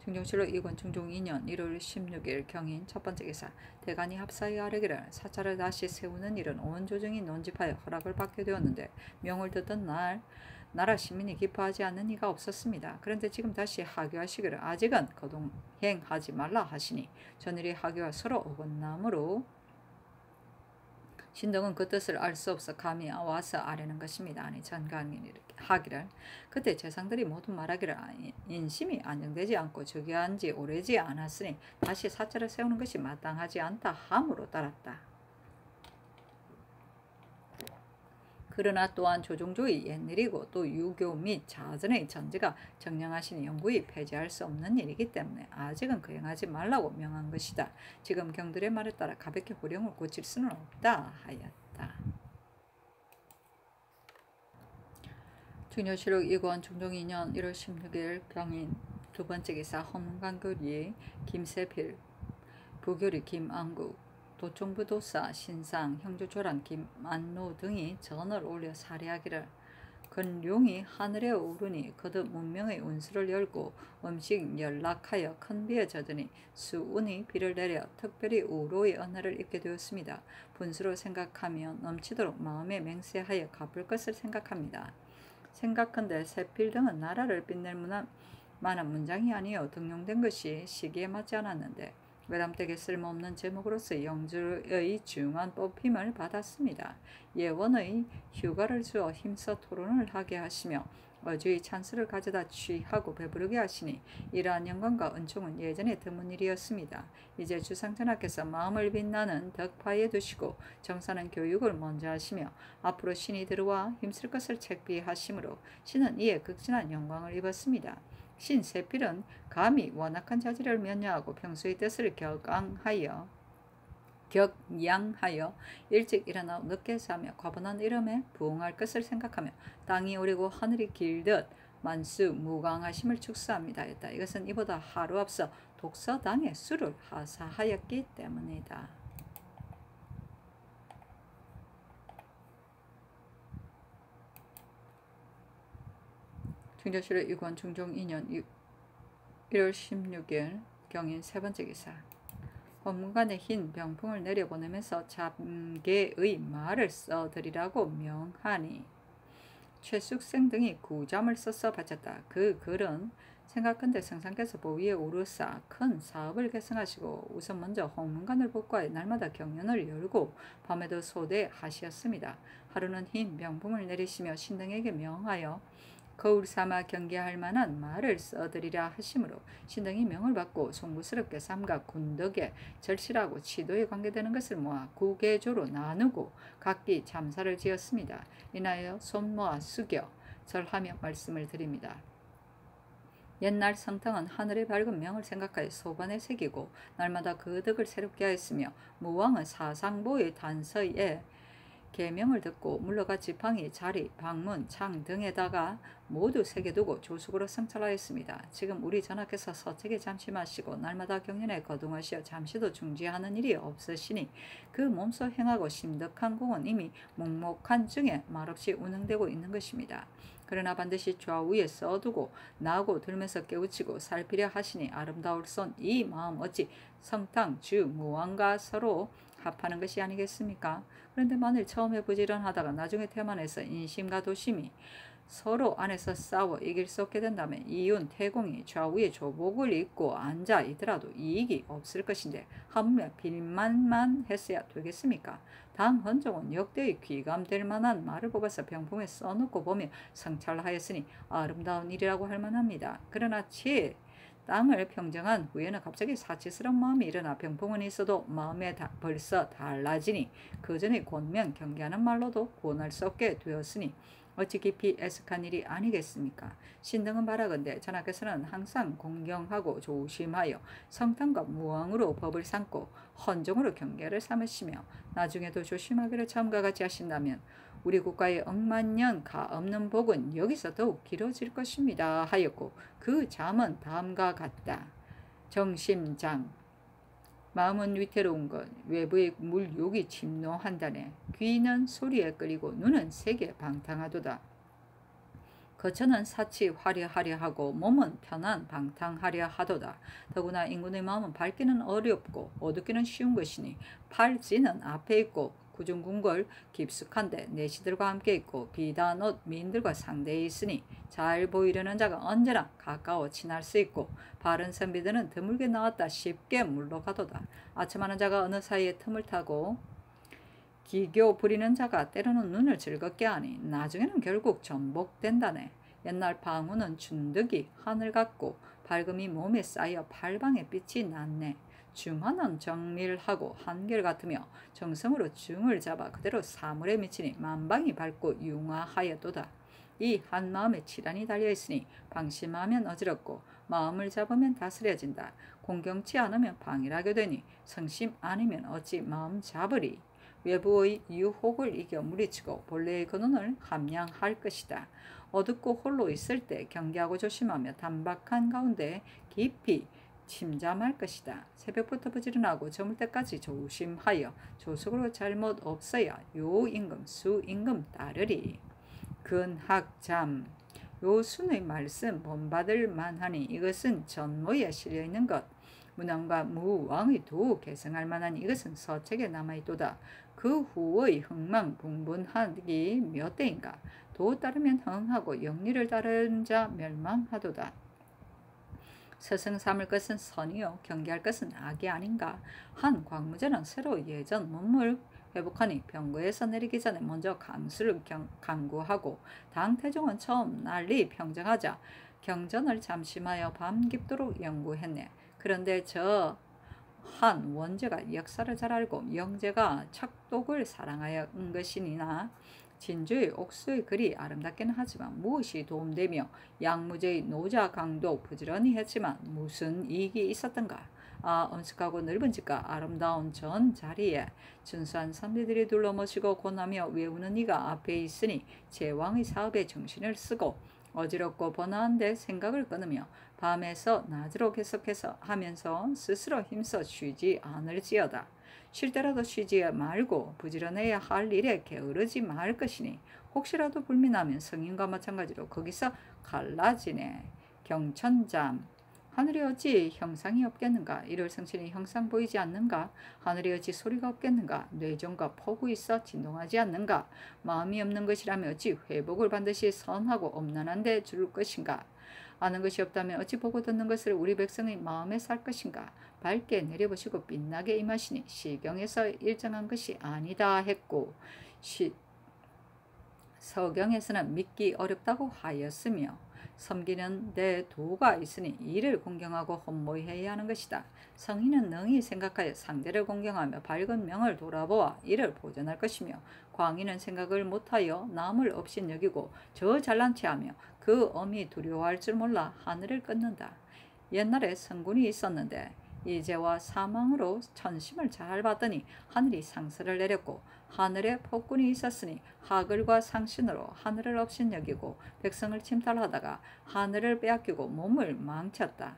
중종실록 2권 중종 2년 1월 16일 경인 첫번째 기사 대간이 합사에 아뢰기를 사찰을 다시 세우는 일은 온 조정이 논집하여 허락을 받게 되었는데 명을 듣던 나라 시민이 기뻐하지 않는 이가 없었습니다. 그런데 지금 다시 하교하시기를 아직은 거동행하지 말라 하시니 전일이 하교와 서로 어긋나므로 신등은 그 뜻을 알 수 없어 감히 와서 아뢰는 것입니다. 아니 전강이 하기를 그때 재상들이 모두 말하기를 인심이 안정되지 않고 즉위한 지 오래지 않았으니 다시 사찰을 세우는 것이 마땅하지 않다 함으로 따랐다. 그러나 또한 조종조의 옛일이고 또 유교 및 자전의 전제가 정량하신 영구히 폐지할 수 없는 일이기 때문에 아직은 거행하지 말라고 명한 것이다. 지금 경들의 말에 따라 가볍게 호령을 고칠 수는 없다 하였다. 중요실록 2권 중종 2년 1월 16일 경인 두번째 기사 헌문관교리 김세필 부교리 김안국 도청부 도사 신상 형주조랑 김안노 등이 전을 올려 살해하기를 근룡이 하늘에 오르니 거듭 문명의 운수를 열고 음식 연락하여 큰 비에 젖으니 수운이 비를 내려 특별히 우로의 은혜를 입게 되었습니다. 분수로 생각하면 넘치도록 마음에 맹세하여 갚을 것을 생각합니다. 생각컨대 세필 등은 나라를 빛낼 만한 문장이 아니어 등용된 것이 시기에 맞지 않았는데 외람되게 쓸모없는 제목으로서 영주의 중한 뽑힘을 받았습니다. 예원의 휴가를 주어 힘써 토론을 하게 하시며 어주의 찬스를 가져다 취하고 배부르게 하시니 이러한 영광과 은총은 예전에 드문 일이었습니다. 이제 주상전하께서 마음을 빛나는 덕파에 두시고 정사는 교육을 먼저 하시며 앞으로 신이 들어와 힘쓸 것을 책비하시므로 신은 이에 극진한 영광을 입었습니다. 신 세필은 감히 완악한 자질을 면하고 평소의 뜻을 격양하여 일찍 일어나 늦게 자며 과분한 이름에 부응할 것을 생각하며 땅이 오리고 하늘이 길듯 만수 무강하심을 축소합니다 했다. 이것은 이보다 하루 앞서 독서당의 수를 하사하였기 때문이다. 중조실록 2권 중종 2년 1월 16일 경인 세번째 기사 법문관에 흰 병풍을 내려보내면서 잠개의 말을 써드리라고 명하니 최숙생 등이 구잠을 써서 바쳤다. 그 글은 생각컨대 성상께서 보위에 오르사 큰 사업을 개성하시고 우선 먼저 홍문관을 복구하여 날마다 경연을 열고 밤에도 소대하시었습니다. 하루는 흰 병풍을 내리시며 신등에게 명하여 거울 삼아 경계할 만한 말을 써드리라 하시므로 신등이 명을 받고 송구스럽게 삼가 군덕에 절실하고 치도에 관계되는 것을 모아 구계조로 나누고 각기 잠사를 지었습니다. 이나여 손 모아 숙여 절하며 말씀을 드립니다. 옛날 성탕은 하늘의 밝은 명을 생각하여 소반에 새기고 날마다 그 덕을 새롭게 하였으며 무왕은 사상보의 단서에 계명을 듣고 물러가 지팡이, 자리, 방문, 창 등에다가 모두 새겨두고 조숙으로 성찰하였습니다. 지금 우리 전하께서 서책에 잠시 마시고 날마다 경연에 거둥하시어 잠시도 중지하는 일이 없으시니 그 몸소 행하고 심득한 공은 이미 묵묵한 중에 말없이 운행되고 있는 것입니다. 그러나 반드시 좌우에 써두고 나고 들면서 깨우치고 살피려 하시니 아름다울손 이 마음 어찌 성탕 주 무왕과 서로 합하는 것이 아니겠습니까? 그런데 만일 처음에 부지런하다가 나중에 태만해서 인심과 도심이 서로 안에서 싸워 이길 수 없게 된다면 이윤 태공이 좌우에 조복을 입고 앉아 있더라도 이익이 없을 것인데 하물며 빌만만 했어야 되겠습니까? 당 헌종은 역대의 귀감될 만한 말을 뽑아서 병풍에 써놓고 보며 성찰하였으니 아름다운 일이라고 할 만합니다. 그러나 땅을 평정한 후에는 갑자기 사치스러운 마음이 일어나 병풍은 있어도 마음에 벌써 달라지니 그 전에 권면 경계하는 말로도 구원할 수 없게 되었으니 어찌 깊이 애석한 일이 아니겠습니까? 신등은 바라건대 전하께서는 항상 공경하고 조심하여 성탄과 무왕으로 법을 삼고 헌정으로 경계를 삼으시며 나중에도 조심하기를 처음과 같이 하신다면 우리 국가의 억만년 가없는 복은 여기서 더욱 길어질 것입니다 하였고 그 잠은 다음과 같다. 정심장 마음은 위태로운 것 외부의 물욕이 침노한다네. 귀는 소리에 끌리고 눈은 색에 방탕하도다. 거처는 사치 화려하려 하고 몸은 편안 방탕하려 하도다. 더구나 인군의 마음은 밝기는 어렵고 어둡기는 쉬운 것이니 팔지는 앞에 있고 구중궁궐 깊숙한데 내시들과 함께 있고 비단옷 미인들과 상대해 있으니 잘 보이려는 자가 언제나 가까워 친할 수 있고 바른 선비들은 드물게 나왔다 쉽게 물러가도다. 아첨하는 자가 어느 사이에 틈을 타고 기교 부리는 자가 때로는 눈을 즐겁게 하니 나중에는 결국 전복된다네. 옛날 방우는 준득이 하늘 같고 밝음이 몸에 쌓여 팔방에 빛이 났네. 중화는 정밀하고 한결같으며 정성으로 중을 잡아 그대로 사물에 미치니 만방이 밝고 융화하여도다. 이 한 마음에 치란이 달려있으니 방심하면 어지럽고 마음을 잡으면 다스려진다. 공경치 않으면 방일하게 되니 성심 아니면 어찌 마음 잡으리. 외부의 유혹을 이겨 물리치고 본래의 근원을 함양할 것이다. 어둡고 홀로 있을 때 경계하고 조심하며 단박한 가운데 깊이 침잠할 것이다. 새벽부터 부지런하고 저물 때까지 조심하여 조속으로 잘못 없어야 요임금 수임금 따르리. 근학잠 요순의 말씀 본받을 만하니 이것은 전모에 실려있는 것. 문왕과 무왕의 도 개성할 만한 이것은 서책에 남아있도다. 그 후의 흥망분분하기 몇 대인가. 도 따르면 흥하고 영리를 따르는 자 멸망하도다. 스승 삼을 것은 선이요 경계할 것은 악이 아닌가. 한 광무제는 새로 예전 문물 회복하니 병거에서 내리기 전에 먼저 강수를 강구하고 당태종은 처음 난리 평정하자 경전을 잠심하여 밤 깊도록 연구했네. 그런데 저 한 원제가 역사를 잘 알고 영제가 착독을 사랑하여 은 것이니나 진주의 옥수의 글이 아름답기는 하지만 무엇이 도움되며 양무제의 노자 강도 부지런히 했지만 무슨 이익이 있었던가. 엄숙하고 넓은 집과 아름다운 전 자리에 준수한 선비들이 둘러모시고 권하며 외우는 이가 앞에 있으니 제왕의 사업에 정신을 쓰고 어지럽고 번화한데 생각을 끊으며 밤에서 낮으로 계속해서 하면서 스스로 힘써 쉬지 않을지어다. 쉴 때라도 쉬지 말고 부지런해야 할 일에 게으르지 말 것이니 혹시라도 불민하면 성인과 마찬가지로 거기서 갈라지네. 경천잠 하늘이 어찌 형상이 없겠는가. 일월 성신이 형상 보이지 않는가. 하늘이 어찌 소리가 없겠는가. 뇌종과 폭우 있어 진동하지 않는가. 마음이 없는 것이라면 어찌 회복을 반드시 선하고 엄난한데 줄 것인가. 아는 것이 없다면 어찌 보고 듣는 것을 우리 백성의 마음에 살 것인가. 밝게 내려보시고 빛나게 임하시니 시경에서 일정한 것이 아니다 했고 서경에서는 믿기 어렵다고 하였으며 섬기는 데 도가 있으니 이를 공경하고 험모해야 하는 것이다. 성인은 능히 생각하여 상대를 공경하며 밝은 명을 돌아보아 이를 보존할 것이며 광인은 생각을 못하여 남을 업신여기고 저 잘난 체하며 그 엄히 두려워할 줄 몰라 하늘을 끊는다. 옛날에 성군이 있었는데 이제와 사망으로 천심을 잘 받더니 하늘이 상서를 내렸고 하늘에 폭군이 있었으니 하글과 상신으로 하늘을 업신여기고 백성을 침탈하다가 하늘을 빼앗기고 몸을 망쳤다.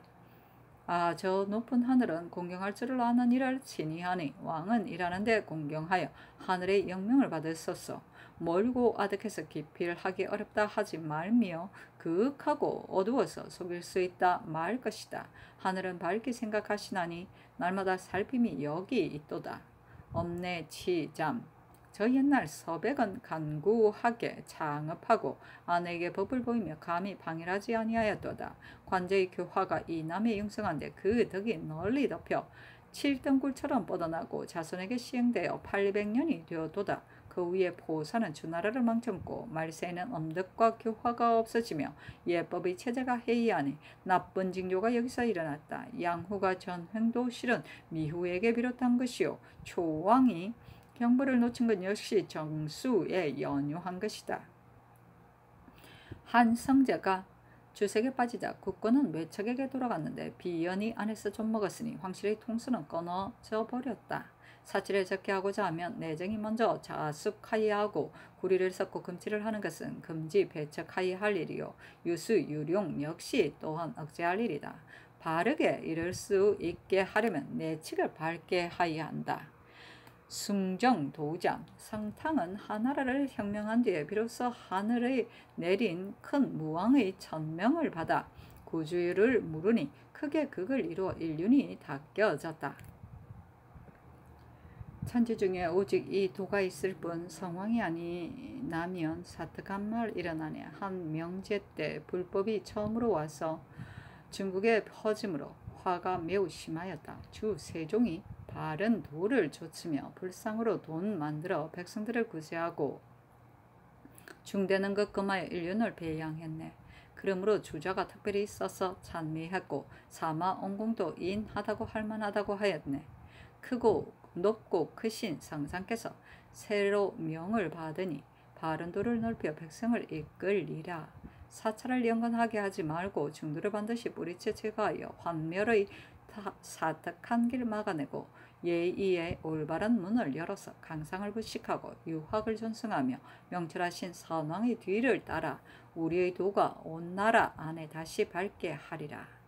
아, 저 높은 하늘은 공경할 줄을 아는 이를 친히하니 왕은 일하는데 공경하여 하늘의 영명을 받았었소. 멀고 아득해서 기필 하기 어렵다 하지 말며 그윽하고 어두워서 속일 수 있다 말 것이다. 하늘은 밝게 생각하시나니 날마다 살핌이 여기 있도다. 엄내 치잠. 저 옛날 서백은 간구하게 창업하고 아내에게 법을 보이며 감히 방일하지 아니하였도다. 관제의 교화가 이 남에 융성한데 그 덕이 널리 덮여 칠등굴처럼 뻗어나고 자손에게 시행되어 800년이 되어도다. 그 위에 포사는 주나라를 망쳐먹고 말세에는 엄덕과 교화가 없어지며 예법의 체제가 해이하니 나쁜 징조가 여기서 일어났다. 양후가 전횡도 실은 미후에게 비롯한 것이요 초왕이 경보를 놓친 건 역시 정수에 연유한 것이다. 한 성제가 주색에 빠지자 국권은 외척에게 돌아갔는데 비연이 안에서 좀 먹었으니 황실의 통수는 끊어져 버렸다. 사치를 적게 하고자 하면 내정이 먼저 자숙하여하고 구리를 섞고 금치를 하는 것은 금지 배척하여할 일이요 유수 유룡 역시 또한 억제할 일이다. 바르게 이룰 수 있게 하려면 내칙을 밝게 하여야 한다. 숭정도장. 성탕은 하나라를 혁명한 뒤에 비로소 하늘의 내린 큰 무왕의 천명을 받아 구주를 물으니 크게 극을 이루어 인륜이 닦여졌다. 천지 중에 오직 이 도가 있을 뿐 성왕이 아니나면 사특한 말 일어나네. 한 명제 때 불법이 처음으로 와서 중국에 퍼짐으로 화가 매우 심하였다. 주 세종이 바른 도를 좇으며 불상으로 돈 만들어 백성들을 구제하고 중대는 것 금하여 인륜을 배양했네. 그러므로 주자가 특별히 있어서 찬미했고 사마 온공도 인하다고 할만하다고 하였네. 크고 높고 크신 성상께서 새로 명을 받으니 바른 도를 넓혀 백성을 이끌리라. 사찰을 영건하게 하지 말고 중도를 반드시 뿌리째 제거하여 환멸의 사특한 길을 막아내고 예의의 올바른 문을 열어서 강상을 부식하고 유학을 존승하며 명철하신 선왕의 뒤를 따라 우리의 도가 온 나라 안에 다시 밝게 하리라.